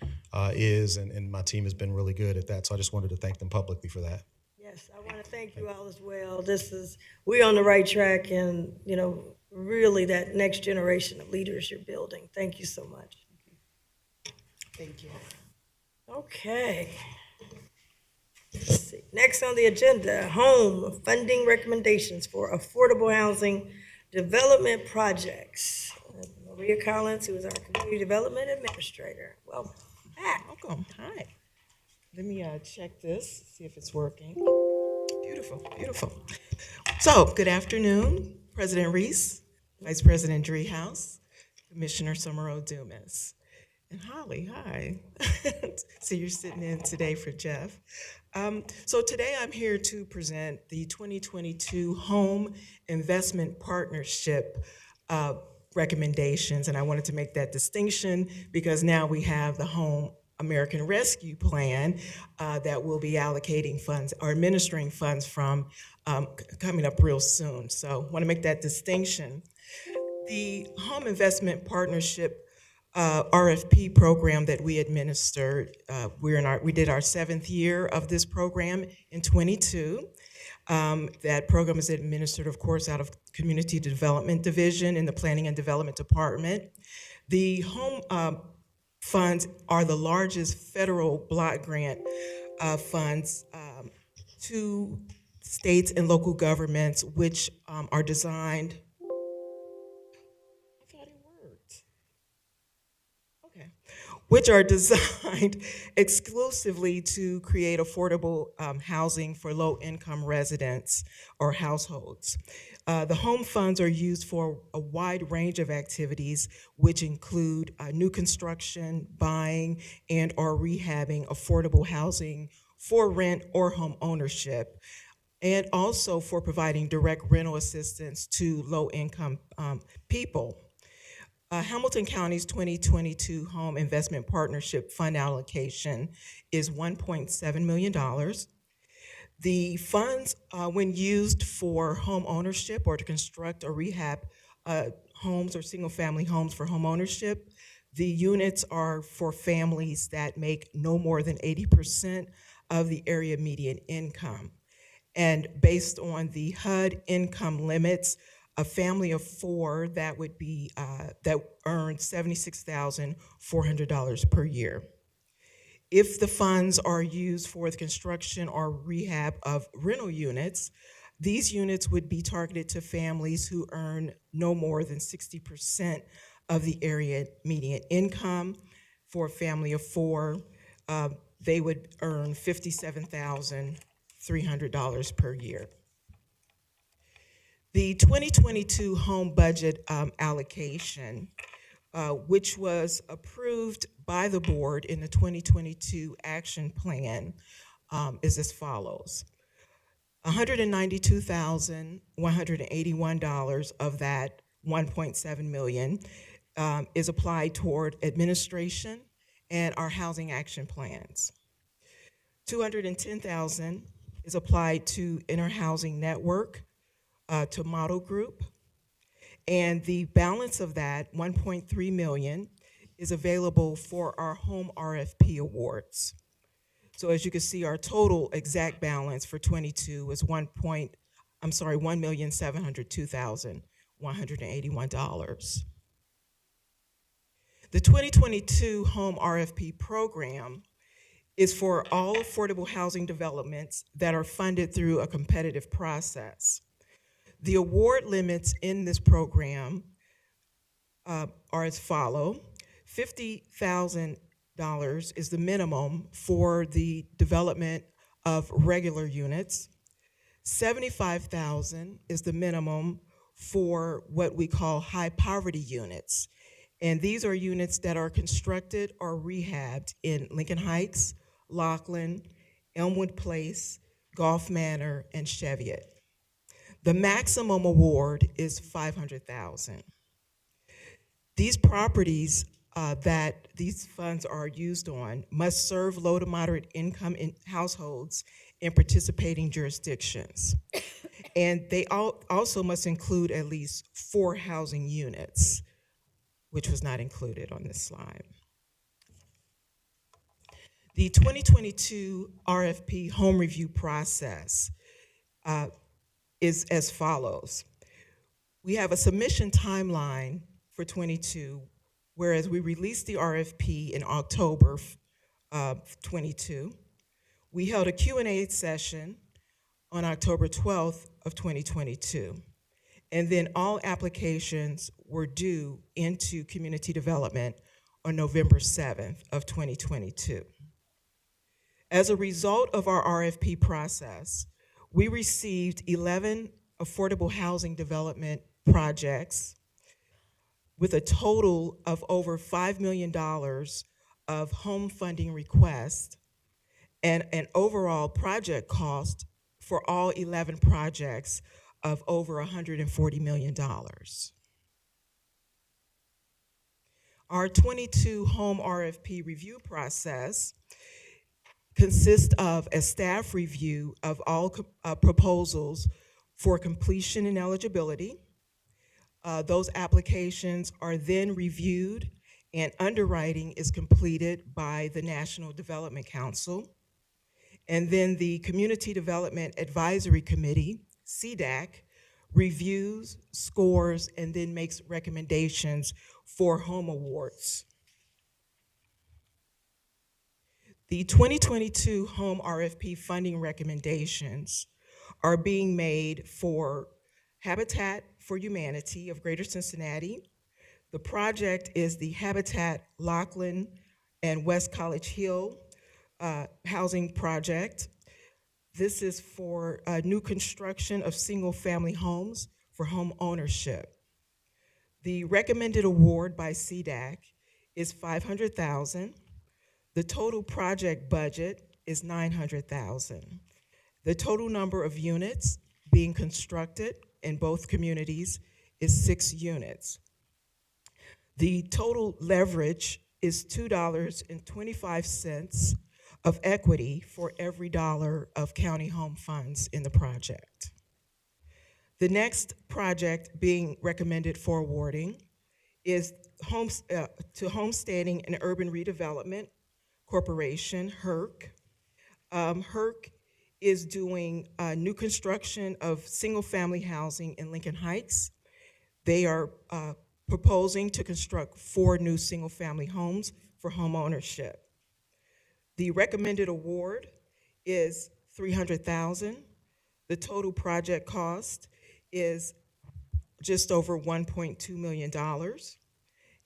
is, and my team has been really good at that. So I just wanted to thank them publicly for that. Yes, I want to thank you all as well. We're on the right track, and, really that next generation of leaders you're building. Thank you so much. Thank you. Okay. Let's see. Next on the agenda, home funding recommendations for affordable housing development projects. Maria Collins, who is our community development administrator. Welcome. Welcome. Hi. Let me check this, see if it's working. Beautiful, beautiful. So, good afternoon, President Reese, Vice President Driehaus, Commissioner Summerall Dumas, and Holly. Hi. So you're sitting in today for Jeff. So today I'm here to present the 2022 Home Investment Partnership recommendations, and I wanted to make that distinction because now we have the Home American Rescue Plan that will be allocating funds or administering funds from coming up real soon. So I want to make that distinction. The Home Investment Partnership RFP program that we administered, we did our 7th year of this program in 22. That program is administered, of course, out of Community Development Division in the Planning and Development Department. The home funds are the largest federal block grant funds to states and local governments, which are designed. I thought it worked. Okay. Which are designed exclusively to create affordable housing for low-income residents or households. The home funds are used for a wide range of activities, which include new construction, buying, and or rehabbing affordable housing for rent or home ownership, and also for providing direct rental assistance to low-income people. Hamilton County's 2022 Home Investment Partnership Fund allocation is $1.7 million. The funds, when used for home ownership or to construct or rehab homes or single-family homes for home ownership, the units are for families that make no more than 80% of the area median income. And based on the HUD income limits, a family of 4 that would be that earned $76,400 per year. If the funds are used for the construction or rehab of rental units, these units would be targeted to families who earn no more than 60% of the area median income. For a family of 4, they would earn $57,300 per year. The 2022 home budget allocation, which was approved by the board in the 2022 action plan, is as follows. $192,181 of that $1.7 million is applied toward administration and our housing action plans. $210,000 is applied to Inner Housing Network, to Model Group, and the balance of that, $1.3 million, is available for our home RFP awards. So as you can see, our total exact balance for 22 is $1,702,181. The 2022 home RFP program is for all affordable housing developments that are funded through a competitive process. The award limits in this program are as follow. $50,000 is the minimum for the development of regular units. $75,000 is the minimum for what we call high poverty units. And these are units that are constructed or rehabbed in Lincoln Heights, Laughlin, Elmwood Place, Gulf Manor, and Cheviot. The maximum award is $500,000. These properties that these funds are used on must serve low to moderate income households in participating jurisdictions. And they also must include at least 4 housing units, which was not included on this slide. The 2022 RFP home review process is as follows. We have a submission timeline for 22, whereas we released the RFP in October of 22. We held a Q&A session on October 12th of 2022. And then all applications were due into community development on November 7th of 2022. As a result of our RFP process, we received 11 affordable housing development projects with a total of over $5 million of home funding requests and an overall project cost for all 11 projects of over $140 million. Our 22 home RFP review process consists of a staff review of all proposals for completion and eligibility. Those applications are then reviewed and underwriting is completed by the National Development Council. And then the Community Development Advisory Committee, CDAC, reviews, scores, and then makes recommendations for home awards. The 2022 home RFP funding recommendations are being made for Habitat for Humanity of Greater Cincinnati. The project is the Habitat Laughlin and West College Hill housing project. This is for new construction of single-family homes for home ownership. The recommended award by CDAC is $500,000. The total project budget is $900,000. The total number of units being constructed in both communities is 6 units. The total leverage is $2.25 of equity for every dollar of county home funds in the project. The next project being recommended for awarding is to Homesteading and Urban Redevelopment Corporation, HERC. HERC is doing new construction of single-family housing in Lincoln Heights. They are proposing to construct 4 new single-family homes for home ownership. The recommended award is $300,000. The total project cost is just over $1.2 million.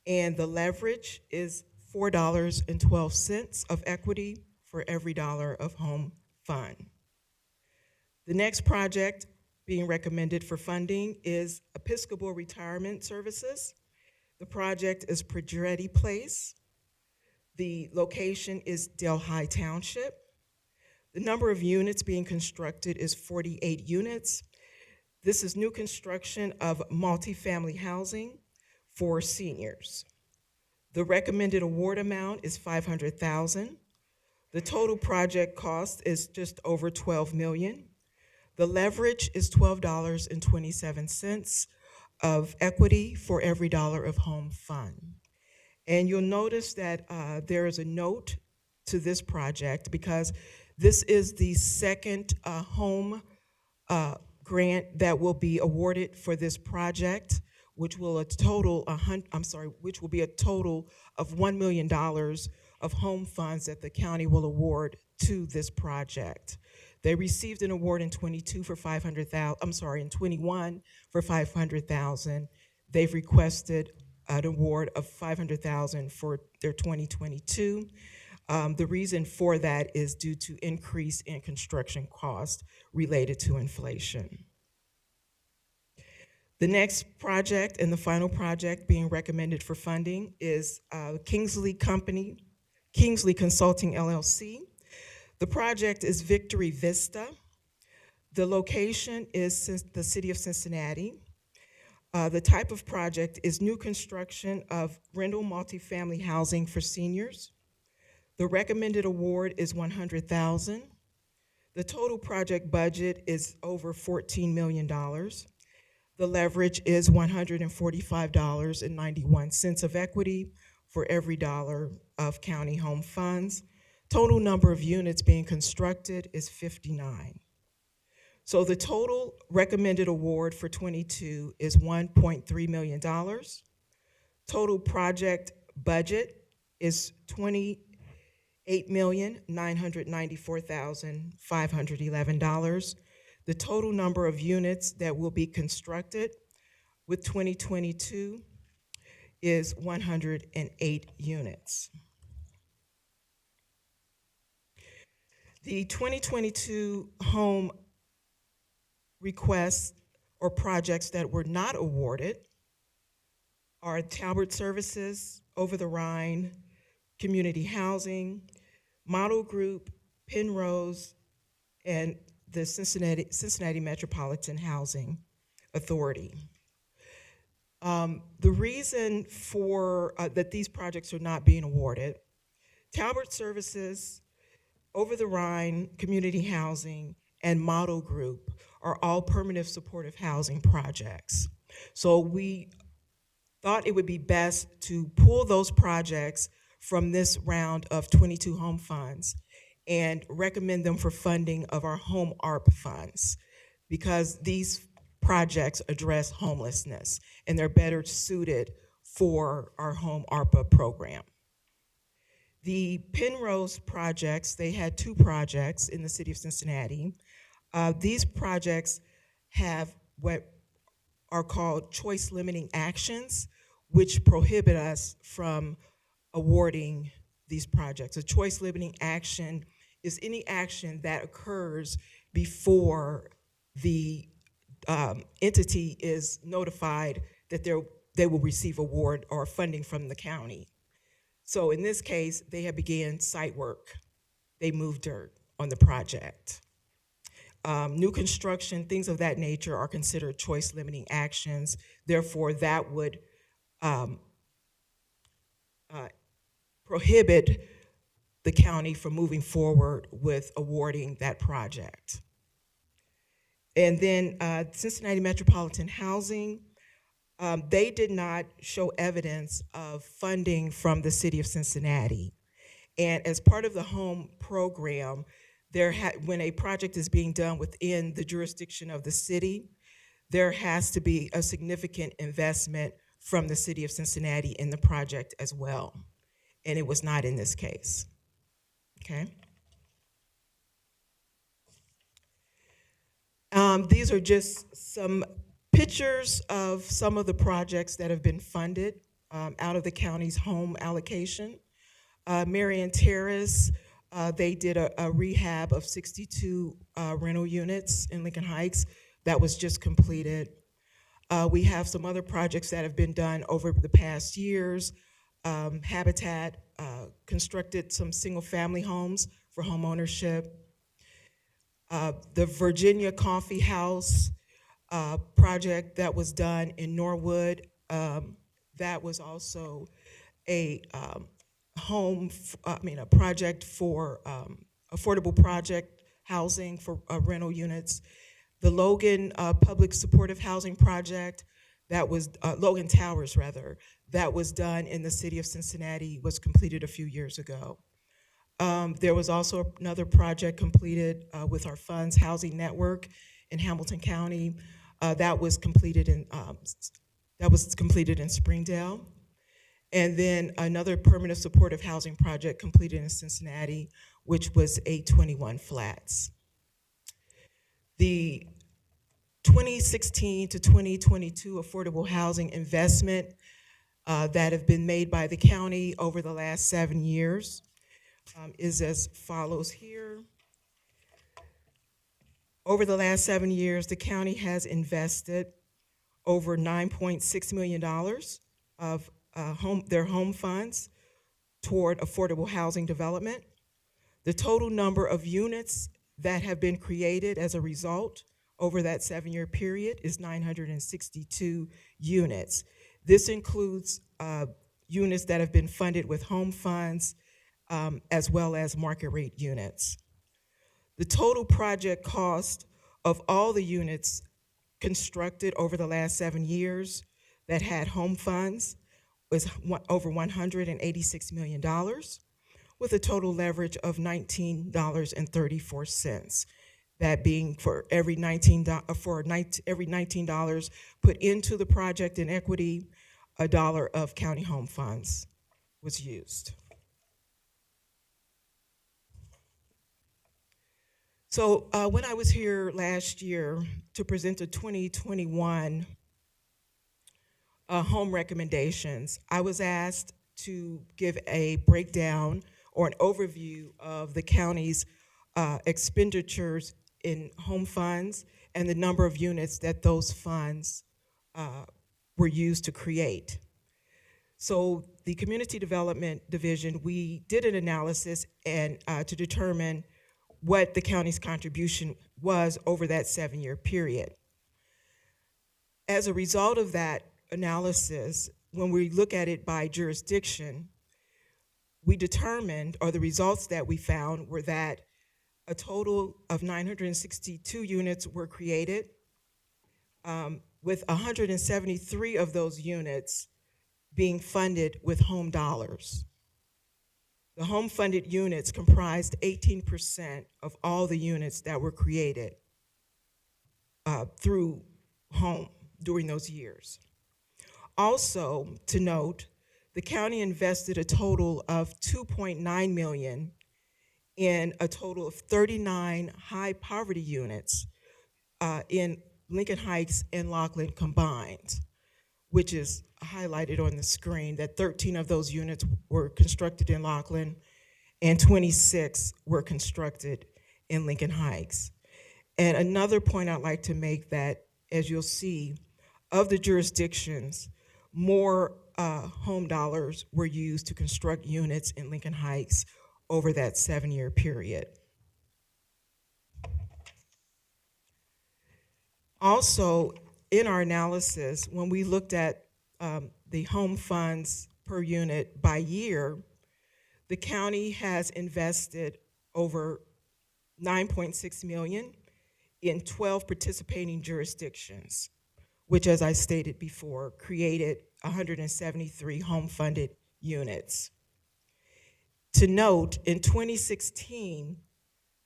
And the leverage is $4.12 of equity for every dollar of home fund. The next project being recommended for funding is Episcopal Retirement Services. The project is Pedretti Place. The location is Delhi Township. The number of units being constructed is 48 units. This is new construction of multifamily housing for seniors. The recommended award amount is $500,000. The total project cost is just over $12 million. The leverage is $12.27 of equity for every dollar of home fund. And you'll notice that there is a note to this project because this is the second home grant that will be awarded for this project, which will be a total of $1 million of home funds that the county will award to this project. They received an award in 22 for $500,000. I'm sorry, in 21 for $500,000. They've requested an award of $500,000 for their 2022. The reason for that is due to increase in construction costs related to inflation. The next project and the final project being recommended for funding is Kingsley Consulting LLC. The project is Victory Vista. The location is the city of Cincinnati. The type of project is new construction of rental multifamily housing for seniors. The recommended award is $100,000. The total project budget is over $14 million. The leverage is $145.91 of equity for every dollar of county home funds. Total number of units being constructed is 59. So the total recommended award for 22 is $1.3 million. Total project budget is $28,994,511. The total number of units that will be constructed with 2022 is 108 units. The 2022 home requests or projects that were not awarded are Talbert Services, Over the Rhine, Community Housing, Model Group, Penrose, and the Cincinnati Metropolitan Housing Authority. The reason for that these projects are not being awarded, Talbert Services, Over the Rhine, Community Housing, and Model Group are all permanent supportive housing projects. So we thought it would be best to pull those projects from this round of 22 home funds and recommend them for funding of our home ARP funds, because these projects address homelessness and they're better suited for our home ARPA program. The Penrose projects, they had 2 projects in the city of Cincinnati. These projects have what are called choice limiting actions, which prohibit us from awarding these projects. A choice limiting action is any action that occurs before the entity is notified that they will receive award or funding from the county. So in this case, they have began site work. They moved dirt on the project. New construction, things of that nature are considered choice limiting actions. Therefore, that would prohibit the county from moving forward with awarding that project. And then Cincinnati Metropolitan Housing, they did not show evidence of funding from the city of Cincinnati. And as part of the home program, when a project is being done within the jurisdiction of the city, there has to be a significant investment from the city of Cincinnati in the project as well. And it was not in this case. Okay. These are just some pictures of some of the projects that have been funded out of the county's home allocation. Marion Terrace, they did a rehab of 62 rental units in Lincoln Heights that was just completed. We have some other projects that have been done over the past years. Habitat constructed some single-family homes for home ownership. The Virginia Coffee House project that was done in Norwood, that was also a a project for affordable project housing for rental units. The Logan Public Supportive Housing Project, that was, Logan Towers rather, that was done in the city of Cincinnati, was completed a few years ago. There was also another project completed with our funds, Housing Network in Hamilton County. That was completed in Springdale. And then another permanent supportive housing project completed in Cincinnati, which was 821 Flats. The 2016 to 2022 affordable housing investment that have been made by the county over the last 7 years is as follows here. Over the last 7 years, the county has invested over $9.6 million of their home funds toward affordable housing development. The total number of units that have been created as a result over that 7-year period is 962 units. This includes units that have been funded with home funds as well as market rate units. The total project cost of all the units constructed over the last 7 years that had home funds was over $186 million, with a total leverage of $19.34. That being for every $19 put into the project in equity, $1 of county home funds was used. So when I was here last year to present the 2021 home recommendations, I was asked to give a breakdown or an overview of the county's expenditures in home funds and the number of units that those funds were used to create. So the Community Development Division, we did an analysis and to determine what the county's contribution was over that 7-year period. As a result of that analysis, when we look at it by jurisdiction, we determined, or the results that we found were that a total of 962 units were created, with 173 of those units being funded with home dollars. The home funded units comprised 18% of all the units that were created through home during those years. Also, to note, the county invested a total of $2.9 million in a total of 39 high poverty units in Lincoln Heights and Lockland combined, which is highlighted on the screen, that 13 of those units were constructed in Lockland and 26 were constructed in Lincoln Heights. And another point I'd like to make, that, as you'll see, of the jurisdictions, more home dollars were used to construct units in Lincoln Heights over that 7-year period. Also, in our analysis, when we looked at the home funds per unit by year, the county has invested over $9.6 million in 12 participating jurisdictions, which, as I stated before, created 173 home-funded units. To note, in 2016,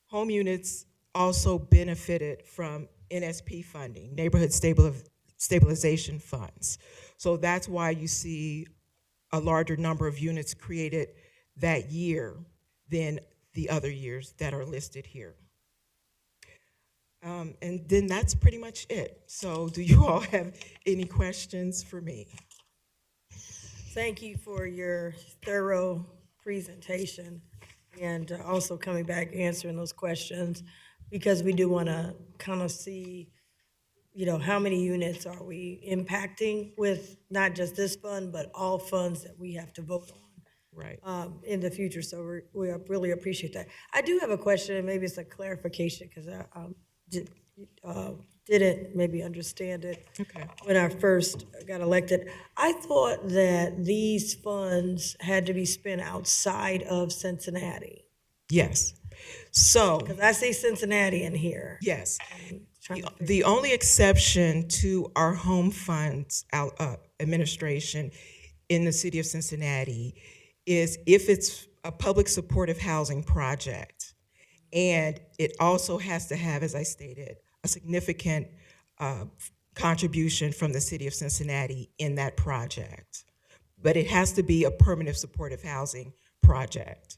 home units also benefited from NSP funding, Neighborhood Stabilization Funds. So that's why you see a larger number of units created that year than the other years that are listed here. And then that's pretty much it. So do you all have any questions for me? Thank you for your thorough presentation and also coming back answering those questions, because we do want to kind of see, you know, how many units are we impacting with not just this fund, but all funds that we have to vote on. Right. In the future, so we really appreciate that. I do have a question, and maybe it's a clarification, because I didn't maybe understand it when I first got elected. I thought that these funds had to be spent outside of Cincinnati, Yes. So, because I see Cincinnati in here. yes. Trying to The only exception to our home funds administration in the city of Cincinnati is if it's a public supportive housing project, and it also has to have, as I stated, a significant contribution from the city of Cincinnati in that project. But it has to be a permanent supportive housing project.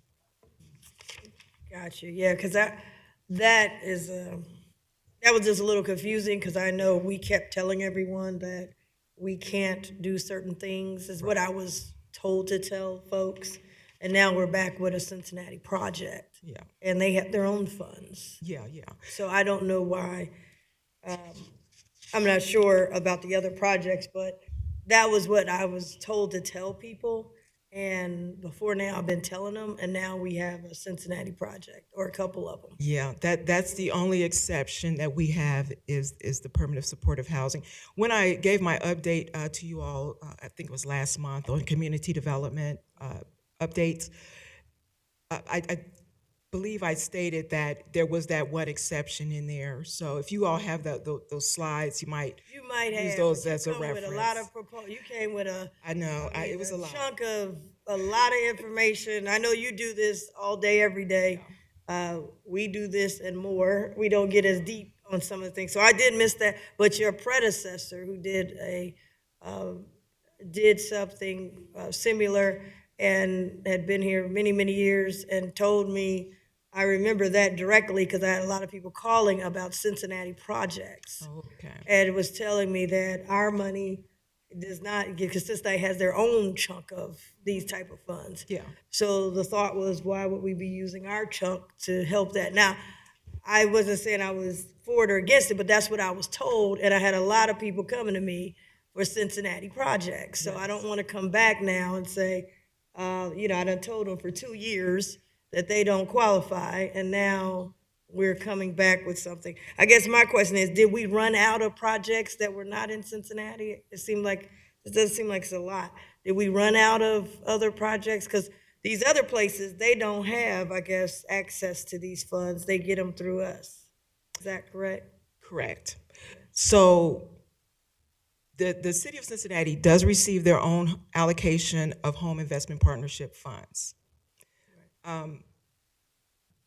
Got you. Yeah, because that was just a little confusing, because I know we kept telling everyone that we can't do certain things, is what I was told to tell folks. And now we're back with a Cincinnati project. Yeah, And they have their own funds. yeah. So I don't know why, I'm not sure about the other projects, but that was what I was told to tell people. And before now, I've been telling them, and now we have a Cincinnati project, or a couple of them. Yeah, that's the only exception that we have is the permanent supportive housing. When I gave my update to you all, I think it was last month on community development updates, I believe I stated that there was that one exception in there. So if you all have those slides, you might You might have. use those but you as a come with reference. a lot of you came with I know it was a lot. chunk of a lot of information. I know you do this all day, every day. We do this and more. We don't get as deep on some of the things. So I did miss that. But your predecessor, who did something similar and had been here many, many years, and told me, I remember that directly because I had a lot of people calling about Cincinnati projects. Oh, okay. And it was telling me that our money does not get, because Cincinnati has their own chunk of these type of funds. Yeah. So the thought was, why would we be using our chunk to help that? Now, I wasn't saying I was for it or against it, but that's what I was told, and I had a lot of people coming to me for Cincinnati projects. So I don't want to come back now and say, I done told them for 2 years that they don't qualify, and now we're coming back with something. I guess my question is, did we run out of projects that were not in Cincinnati? It doesn't seem like it's a lot. Did we run out of other projects? Because these other places, they don't have, I guess, access to these funds. They get them through us. Is that correct? Correct. So the city of Cincinnati does receive their own allocation of home investment partnership funds.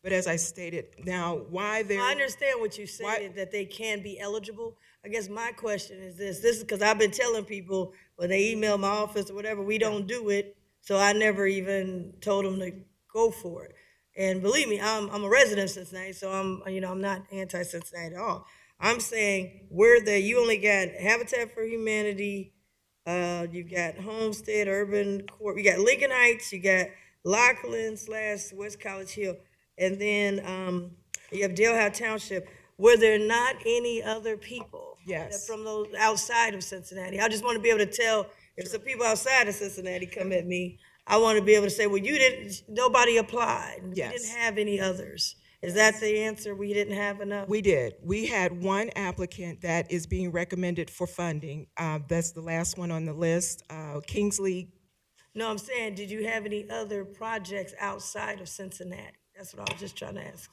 But as I stated, now why they're I understand what you said, that they can be eligible. I guess my question is this is because I've been telling people when they email my office or whatever, we don't do it. So I never even told them to go for it. And believe me, I'm a resident of Cincinnati, so I'm not anti-Cincinnati at all. I'm saying you only got Habitat for Humanity, you've got Homestead, Urban Corp, you got Lincoln Heights, you got Laughlin/West College Hill, and then you have Delhi Township. Were there not any other people Yes. from those outside of Cincinnati? I just want to be able to tell if some people outside of Cincinnati come at me, I want to be able to say, well, nobody applied. Yes. You didn't have any others. Is that the answer? We didn't have enough? We did. We had one applicant that is being recommended for funding. That's the last one on the list, Kingsley. No, I'm saying, did you have any other projects outside of Cincinnati? That's what I was just trying to ask.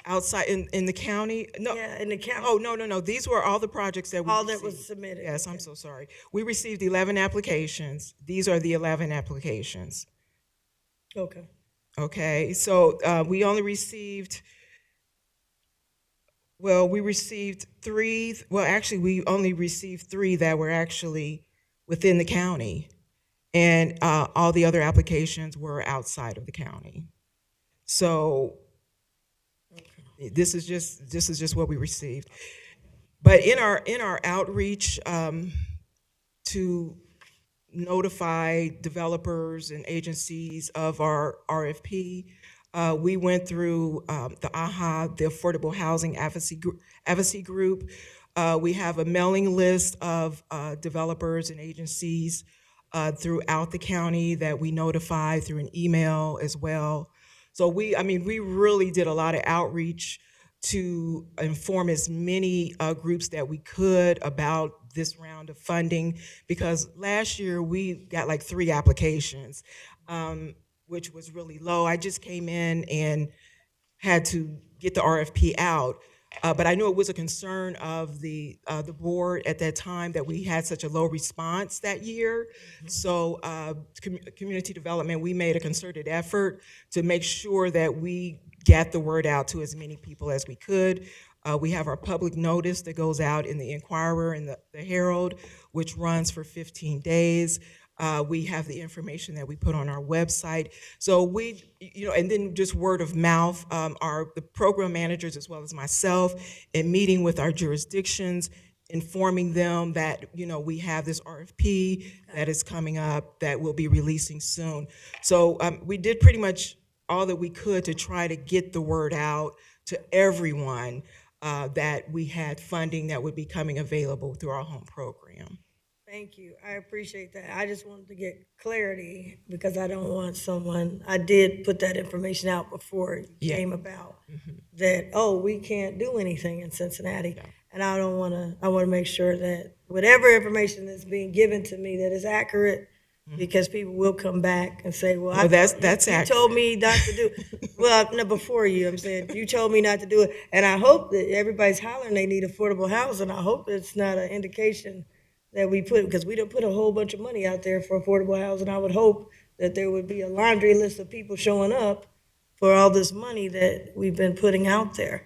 Outside in the county? No. Yeah, in the county. Oh, no. These were all the projects that we All that received. was submitted. Yes, I'm so sorry. We received 11 applications. These are the 11 applications. Okay. Okay, so we only received, we received 3, actually, we only received 3 that were actually within the county. And all the other applications were outside of the county. So this is just what we received. But in our outreach to notify developers and agencies of our RFP, we went through the AHA, the Affordable Housing Advocacy Group. We have a mailing list of developers and agencies throughout the county that we notify through an email as well. So we really did a lot of outreach to inform as many groups that we could about this round of funding, because last year we got like 3 applications, which was really low. I just came in and had to get the RFP out, but I knew it was a concern of the board at that time that we had such a low response that year. So community development, we made a concerted effort to make sure that we get the word out to as many people as we could. We have our public notice that goes out in the Inquirer and the Herald, which runs for 15 days. We have the information that we put on our website. So and then just word of mouth, the program managers as well as myself, in meeting with our jurisdictions informing them that, we have this RFP that is coming up that we'll be releasing soon. So we did pretty much all that we could to try to get the word out to everyone that we had funding that would be coming available through our home program. Thank you. I appreciate that. I just wanted to get clarity because I don't want someone, I did put that information out before it came about, that, we can't do anything in Cincinnati. And I don't want to, I want to make sure that whatever information that's being given to me that is accurate, because people will come back and say, well, that's you accurate. told me not to do it. Well, no, before you, I'm saying, you told me not to do it. And I hope that everybody's hollering they need affordable housing. I hope it's not an indication that we put, because we don't put a whole bunch of money out there for affordable housing. I would hope that there would be a laundry list of people showing up for all this money that we've been putting out there.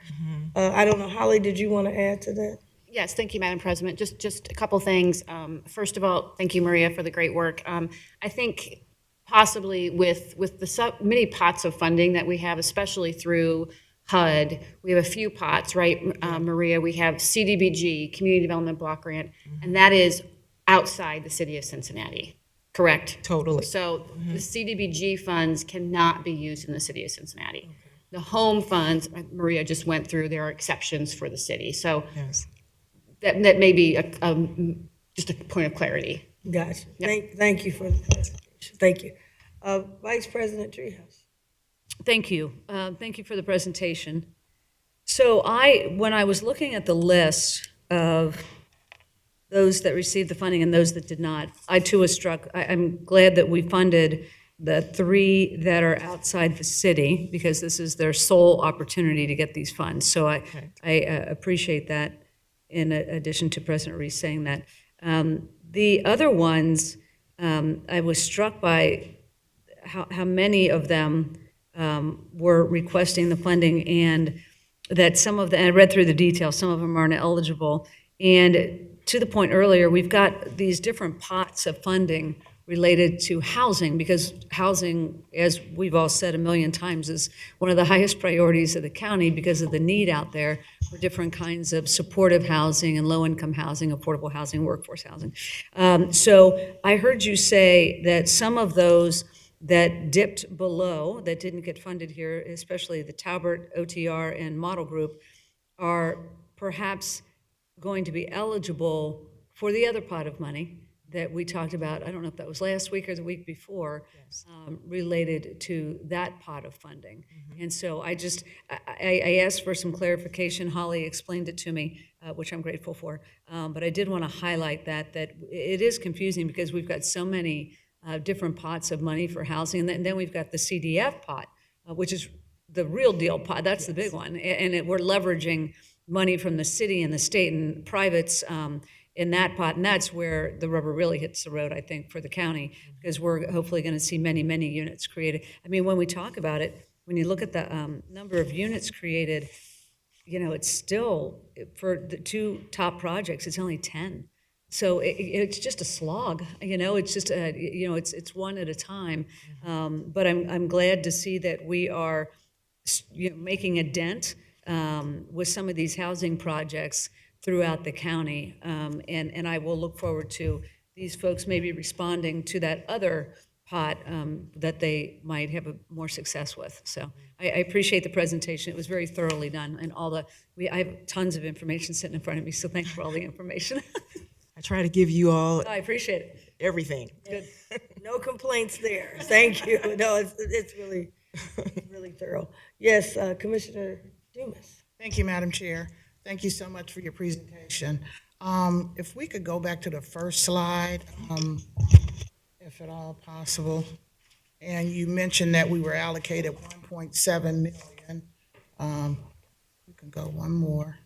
I don't know, Holly, did you want to add to that? Yes, thank you, Madam President. Just a couple things. First of all, thank you, Maria, for the great work. I think possibly with the many pots of funding that we have, especially through HUD, we have a few pots, right, Maria? We have CDBG, Community Development Block Grant, and that is outside the city of Cincinnati, correct? Totally. So the CDBG funds cannot be used in the city of Cincinnati. The home funds, Maria just went through, there are exceptions for the city. So Yes. that may be just a point of clarity. Gotcha. Thank you for the clarification. Thank you. Vice President Treehouse. Thank you. Thank you for the presentation. So when I was looking at the list of those that received the funding and those that did not, I too was struck. I'm glad that we funded the 3 that are outside the city because this is their sole opportunity to get these funds. So I appreciate that in addition to President Reese saying that. The other ones, I was struck by how many of them were requesting the funding, and that some of them, and I read through the details, some of them aren't eligible. And to the point earlier, we've got these different pots of funding related to housing, because housing, as we've all said a million times, is one of the highest priorities of the county because of the need out there for different kinds of supportive housing and low-income housing, affordable housing, workforce housing. So I heard you say that some of those that dipped below, that didn't get funded here, especially the Talbert, OTR, and Model Group, are perhaps going to be eligible for the other pot of money that we talked about. I don't know if that was last week or the week before, related to that pot of funding. And so I asked for some clarification. Holly explained it to me, which I'm grateful for. But I did want to highlight that it is confusing because we've got so many different pots of money for housing. And then we've got the CDF pot, which is the real deal pot. That's the big one. And we're leveraging money from the city and the state and privates in that pot. And that's where the rubber really hits the road, I think, for the county, because we're hopefully going to see many, many units created. I mean, when we talk about it, when you look at the number of units created, it's still, for the 2 top projects, it's only 10. So it's just a slog, it's just, it's one at a time. But I'm glad to see that we are making a dent with some of these housing projects throughout the county. And I will look forward to these folks maybe responding to that other pot that they might have more success with. So I appreciate the presentation. It was very thoroughly done, and I have tons of information sitting in front of me, so thanks for all the information. I try to give you all I appreciate it. everything. Good. No complaints there. Thank you. No, it's really, really thorough. Yes, Commissioner Dumas. Thank you, Madam Chair. Thank you so much for your presentation. If we could go back to the first slide, if at all possible. And you mentioned that we were allocated 1.7 million. We can go one more.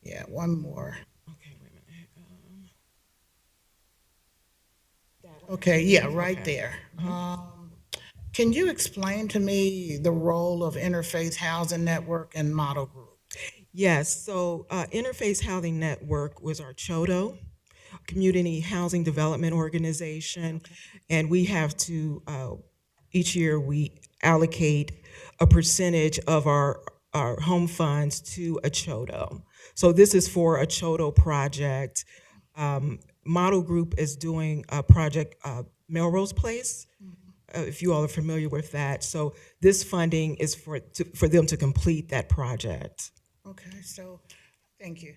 Yeah, one more. Okay, wait a minute. Okay, yeah, right there. Can you explain to me the role of Interfaith Housing Network and Model Group? Yes, so Interface Housing Network was our CHODO, Community Housing Development Organization, and we have to, each year we allocate a percentage of our home funds to a CHODO. So this is for a Choto project. Model Group is doing a project, Melrose Place, if you all are familiar with that. So this funding is for them to complete that project. Okay, so, thank you.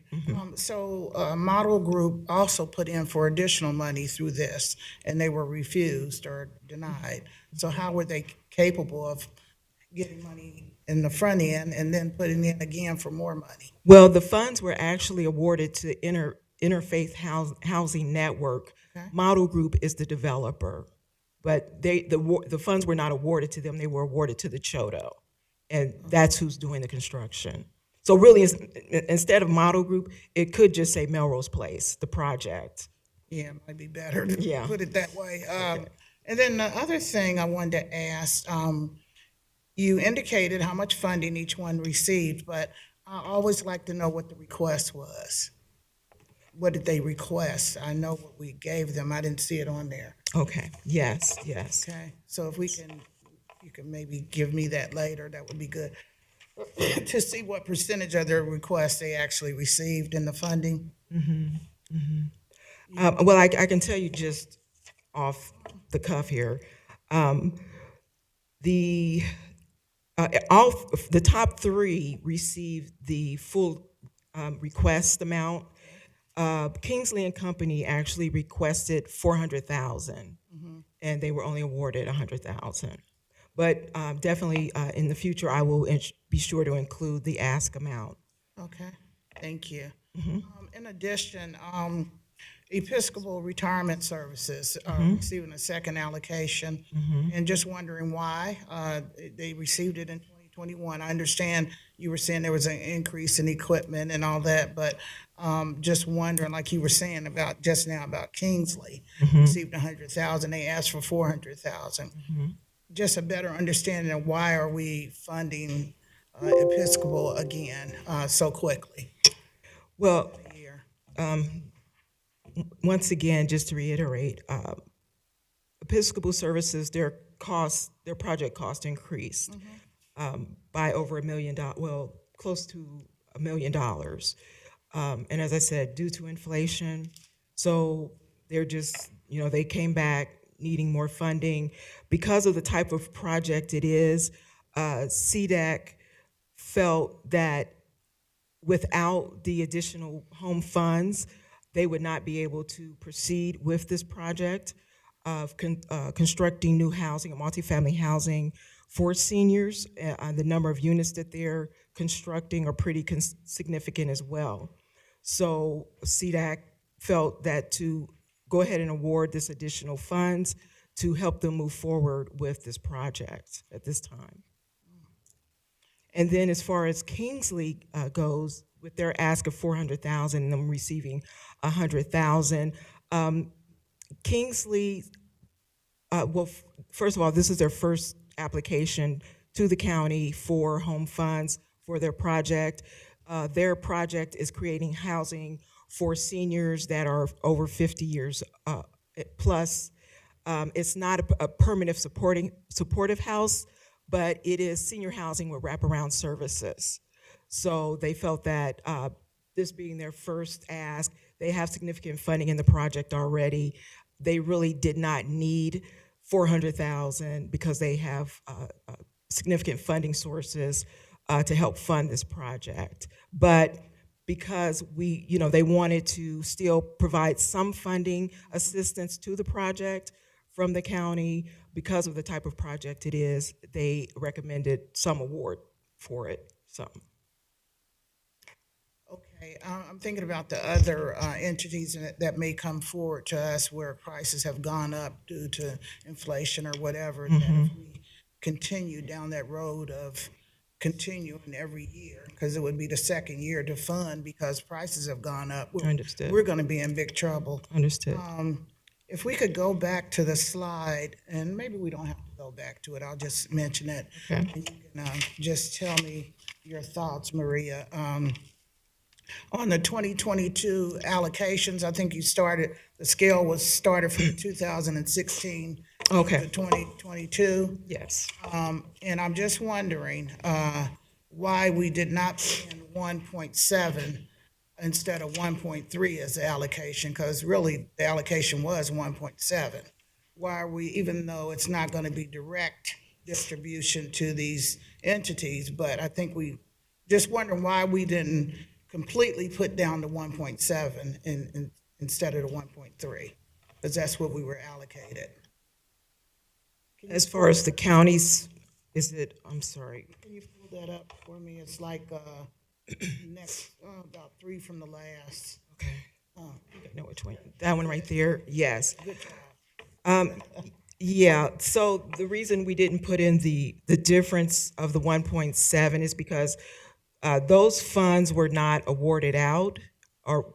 Model Group also put in for additional money through this, and they were refused or denied. So how were they capable of getting money in the front end and then putting in again for more money? Well, the funds were actually awarded to Interfaith Housing Network. Okay. Model Group is the developer, but the funds were not awarded to them. They were awarded to the Choto, and that's who's doing the construction. So really, instead of Model Group, it could just say Melrose Place, the project. Yeah, it might be better to Yeah. put it that way. And then the other thing I wanted to ask, you indicated how much funding each one received, but I always like to know what the request was. What did they request? I know what we gave them. I didn't see it on there. Okay, yes. Okay, so if you can maybe give me that later, that would be good. To see what percentage of their requests they actually received in the funding. Well, I can tell you just off the cuff here. The top three received the full request amount. Kingsley and Company actually requested $400,000, and they were only awarded $100,000. But definitely in the future, I will be sure to include the ask amount. Okay, thank you. In addition, Episcopal Retirement Services are receiving a second allocation, and just wondering why they received it in 2021. I understand you were saying there was an increase in equipment and all that, but just wondering, like you were saying about just now about Kingsley, received $100,000, they asked for $400,000. Just a better understanding of why are we funding Episcopal again so quickly? Well, once again, just to reiterate, Episcopal Services, their project cost increased by over $1 million, well, close to $1 million. And as I said, due to inflation, so they're just, they came back needing more funding. Because of the type of project it is, CDAC felt that without the additional home funds, they would not be able to proceed with this project of constructing new housing, multifamily housing for seniors. The number of units that they're constructing are pretty significant as well. So CDAC felt that to go ahead and award this additional funds to help them move forward with this project at this time. And then as far as Kingsley goes, with their ask of $400,000 and them receiving $100,000, Kingsley, well, first of all, this is their first application to the county for home funds for their project. Their project is creating housing for seniors that are over 50 years plus. It's not a permanent supportive house, but it is senior housing with wraparound services. So they felt that this being their first ask, they have significant funding in the project already. They really did not need $400,000 because they have significant funding sources to help fund this project. But because they wanted to still provide some funding assistance to the project from the county, because of the type of project it is, they recommended some award for it. So. Okay, I'm thinking about the other entities that may come forward to us where prices have gone up due to inflation or whatever. That if we continue down that road of continuing every year, because it would be the second year to fund because prices have gone up, Understood. we're going to be in big trouble. Understood. If we could go back to the slide, and maybe we don't have to go back to it, I'll just mention it. Okay. And you can just tell me your thoughts, Maria. On the 2022 allocations, I think the scale was started from 2016 Okay. to 2022. Yes. And I'm just wondering why we did not put in 1.7 instead of 1.3 as the allocation, because really the allocation was 1.7. Why are we, even though it's not going to be direct distribution to these entities, but I think we just wondering why we didn't completely put down the 1.7 instead of the 1.3, because that's what we were allocated. As far as the counties, is it, I'm sorry, Can you pull that up for me? It's like next, about 3 from the last. okay. I don't know which one. That one right there, yes. Good job. Yeah, so the reason we didn't put in the difference of the 1.7 is because those funds were not awarded out or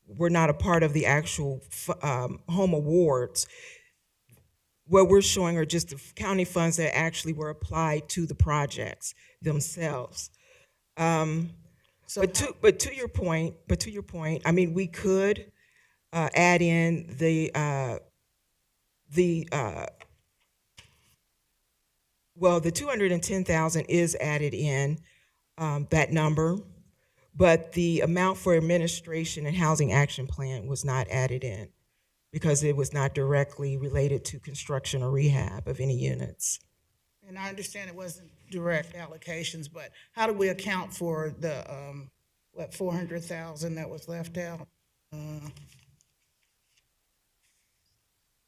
were not a part of the actual home awards. What we're showing are just the county funds that actually were applied to the projects themselves. But to your point, I mean, we could add in the 210,000 is added in, that number, but the amount for administration and housing action plan was not added in because it was not directly related to construction or rehab of any units. And I understand it wasn't direct allocations, but how do we account for the, 400,000 that was left out?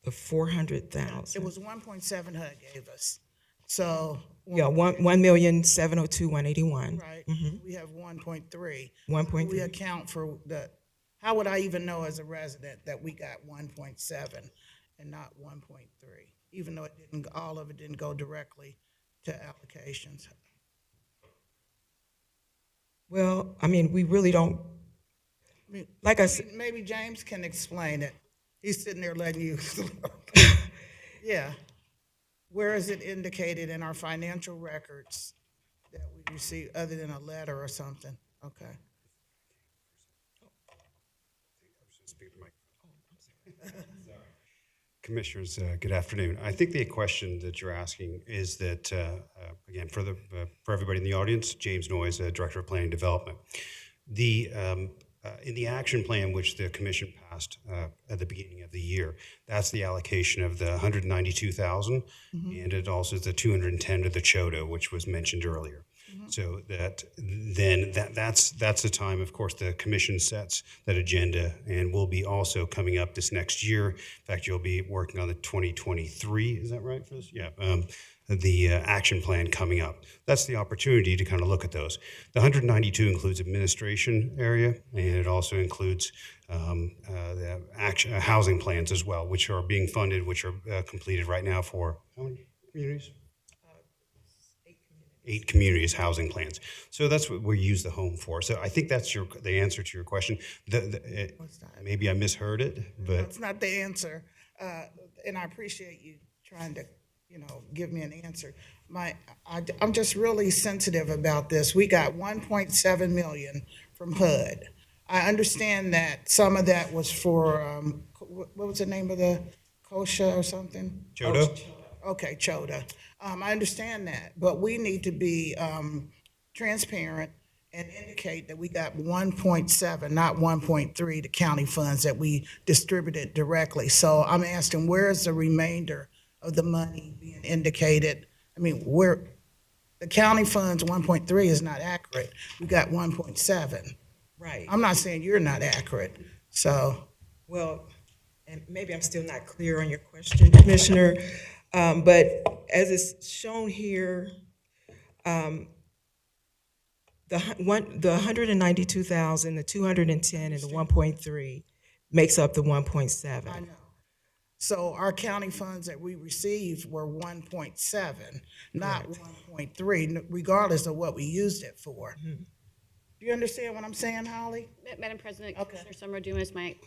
The 400,000. It was 1.7 HUD gave us. So. Yeah, 1,702,181. Right, Mhm. we have 1.3. 1.3. We account for how would I even know as a resident that we got 1.7 and not 1.3? Even though all of it didn't go directly to applications. Well, I mean, we really don't, I mean, like I said, maybe James can explain it. He's sitting there letting you. Yeah. Where is it indicated in our financial records that we receive, other than a letter or something? Okay. Commissioners, good afternoon. I think the question that you're asking is that, again, for everybody in the audience, James Noyes, Director of Planning and Development. In the action plan, which the commission passed at the beginning of the year, that's the allocation of the 192,000, and it also is the 210 to the CHOTA, which was mentioned earlier. So that's the time, of course, the commission sets that agenda, and we'll be also coming up this next year. In fact, you'll be working on the 2023, is that right for this? Yeah. The action plan coming up. That's the opportunity to kind of look at those. The 192 includes administration area, and it also includes the housing plans as well, which are being funded, which are completed right now for how many communities? 8 communities housing plans. So that's what we use the home for. So I think that's the answer to your question. Maybe I misheard it, but That's not the answer. And I appreciate you trying to, give me an answer. I'm just really sensitive about this. We got 1.7 million from HUD. I understand that some of that was for, what was the name of the COSHA or something? CHOTA? Okay, CHOTA. I understand that, but we need to be transparent and indicate that we got 1.7, not 1.3, the county funds that we distributed directly. So I'm asking, where is the remainder of the money being indicated? I mean, the county funds 1.3 is not accurate. We got 1.7. right. I'm not saying you're not accurate, so. Well, and maybe I'm still not clear on your question, Commissioner, but as it's shown here, the 192,000, the 210, and the 1.3 makes up the 1.7. I know. So our county funds that we received were 1.7, not 1.3, regardless of what we used it for. Do you understand what I'm saying, Holly? Madam President, Okay. Commissioner Summer Dumas, might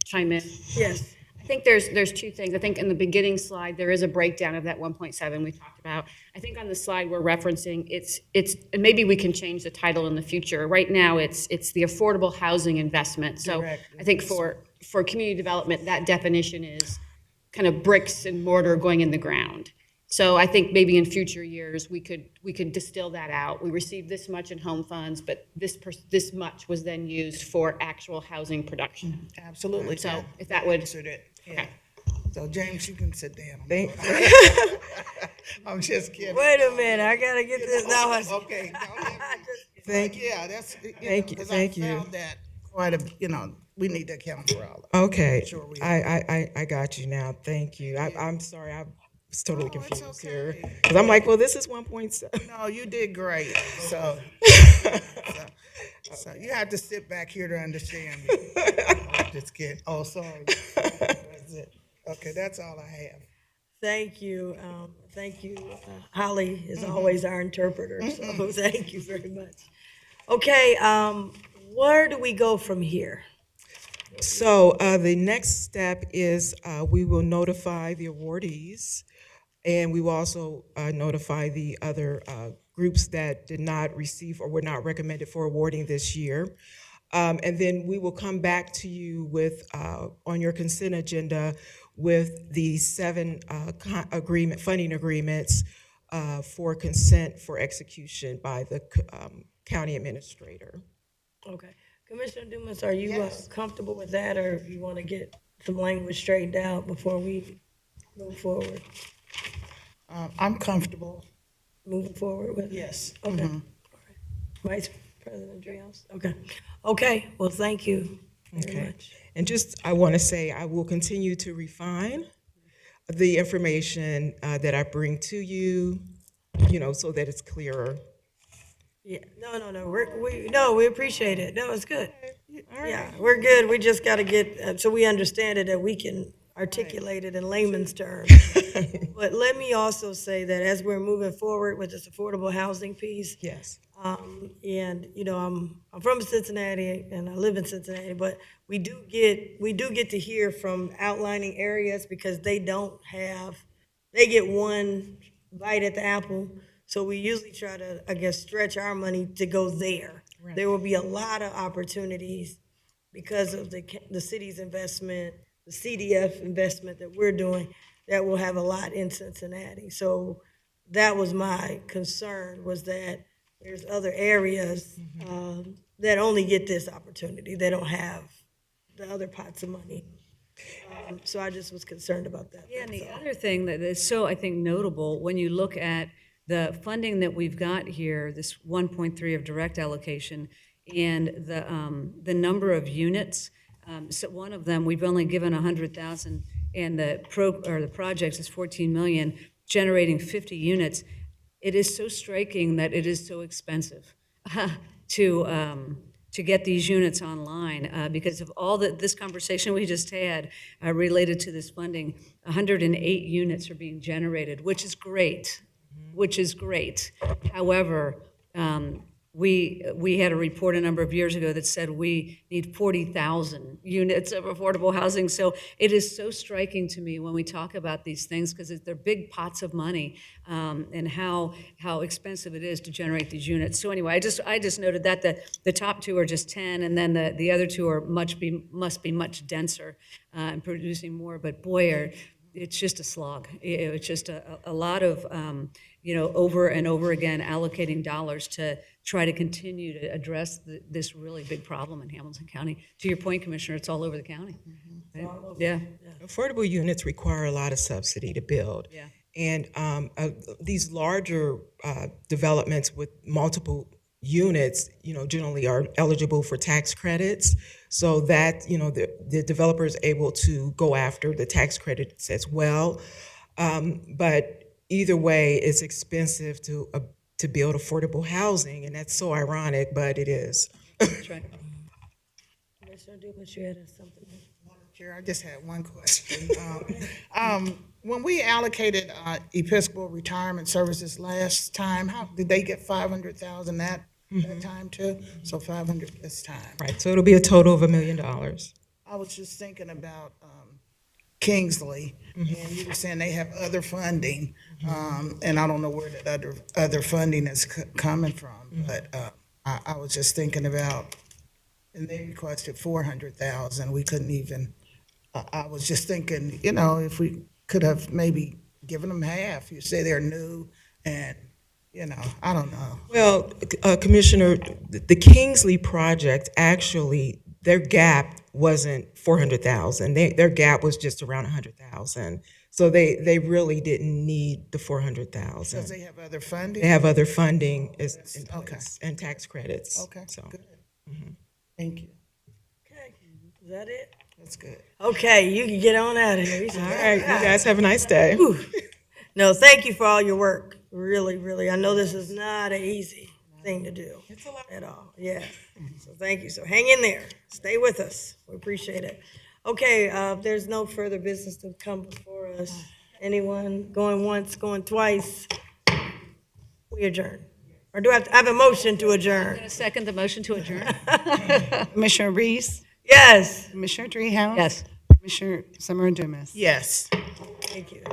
chime in? Yes. I think there's two things. I think in the beginning slide, there is a breakdown of that 1.7 we talked about. I think on the slide we're referencing, and maybe we can change the title in the future. Right now, it's the affordable housing investment. So Direct I think for community development, that definition is kind of bricks and mortar going in the ground. So I think maybe in future years, we could distill that out. We received this much in home funds, but this much was then used for actual housing production. Absolutely. So if that would, Answered it. Yeah. okay. So James, you can sit down. Thank- I'm just kidding. Wait a minute, I gotta get this now. Okay. Thank Yeah, that's, Thank you, thank you. I found that quite a, we need to account for all of it. Okay, Sure we I got you now. Thank you. I'm sorry, I was totally Oh, it's confused here. okay. Because I'm like, well, this is 1.7. No, you did great, so. So you have to sit back here to understand me. Just kidding. Oh, sorry. That's it. Okay, that's all I have. Thank you, Holly is always our interpreter, so thank you very much. Okay, where do we go from here? So the next step is we will notify the awardees, and we will also notify the other groups that did not receive or were not recommended for awarding this year. And then we will come back to you with, on your consent agenda, with the 7 funding agreements for consent for execution by the county administrator. Okay, Commissioner Dumas, are you Yes. comfortable with that, or you want to get some language straightened out before we move forward? I'm comfortable. Moving forward with it? Yes. Okay. All right. Vice President Dreehouse? Okay. Okay, well, thank you very Okay. much. And just, I want to say, I will continue to refine the information that I bring to you, so that it's clearer. Yeah, no, we appreciate it. No, it's good. Yeah, we're good. We just got to get, so we understand it, that we can articulate it in layman's terms. But let me also say that as we're moving forward with this affordable housing piece, Yes. and I'm from Cincinnati and I live in Cincinnati, but we do get to hear from outlining areas because they get one bite at the apple. So we usually try to, I guess, stretch our money to go there. Right. There will be a lot of opportunities because of the city's investment, the CDF investment that we're doing, that will have a lot in Cincinnati. So that was my concern, was that there's other areas that only get this opportunity. They don't have the other pots of money. So I just was concerned about that. Yeah, and the that's all. other thing that is so, I think, notable, when you look at the funding that we've got here, this 1.3 of direct allocation, and the number of units, so one of them, we've only given 100,000, and the project is 14 million, generating 50 units. It is so striking that it is so expensive to get these units online because of all this conversation we just had related to this funding. 108 units are being generated, which is great. However, we had a report a number of years ago that said we need 40,000 units of affordable housing. So it is so striking to me when we talk about these things, because they're big pots of money, and how expensive it is to generate these units. So anyway, I just noted that the top 2 are just 10, and then the other 2 are must be much denser and producing more. But boy, it's just a slog. It's just a lot of over and over again allocating dollars to try to continue to address this really big problem in Hamilton County. To your point, Commissioner, it's all over the county. Right? Yeah. Affordable units require a lot of subsidy to build. Yeah. And these larger developments with multiple units, generally are eligible for tax credits, so that, the developer is able to go after the tax credits as well. But either way, it's expensive to build affordable housing, and that's so ironic, but it is. That's right. Commissioner Dumas, you had something? Chair, I just had one question. When we allocated Episcopal Retirement Services last time, how did they get 500,000 that time too? So 500 this time. Right, so it'll be a total of $1 million. I was just thinking about Kingsley, and you were saying they have other funding, and I don't know where that other funding is coming from, but I was just thinking about, and they requested 400,000. We couldn't even. I was just thinking, if we could have maybe giving them half. You say they're new and, you know, I don't know. Well, Commissioner, the Kingsley project, actually, their gap wasn't 400,000. Their gap was just around 100,000. So they really didn't need the 400,000. Because they have other funding? They have other funding in Okay. place and tax credits. Okay, So, good. Thank you. Okay, is that it? That's good. Okay, you can get on out of here. all right, you guys have a nice day. No, thank you for all your work. Really, really. I know this is not an easy thing to do at all. Yeah. So thank you. So hang in there. Stay with us. We appreciate it. Okay, there's no further business to come before us. Anyone going once, going twice? We adjourn. Or do I have a motion to adjourn? A second, the motion to adjourn? Commissioner Reese, Yes. Commissioner Dreehouse. Yes. Commissioner Summer Dumas. Yes. Thank you.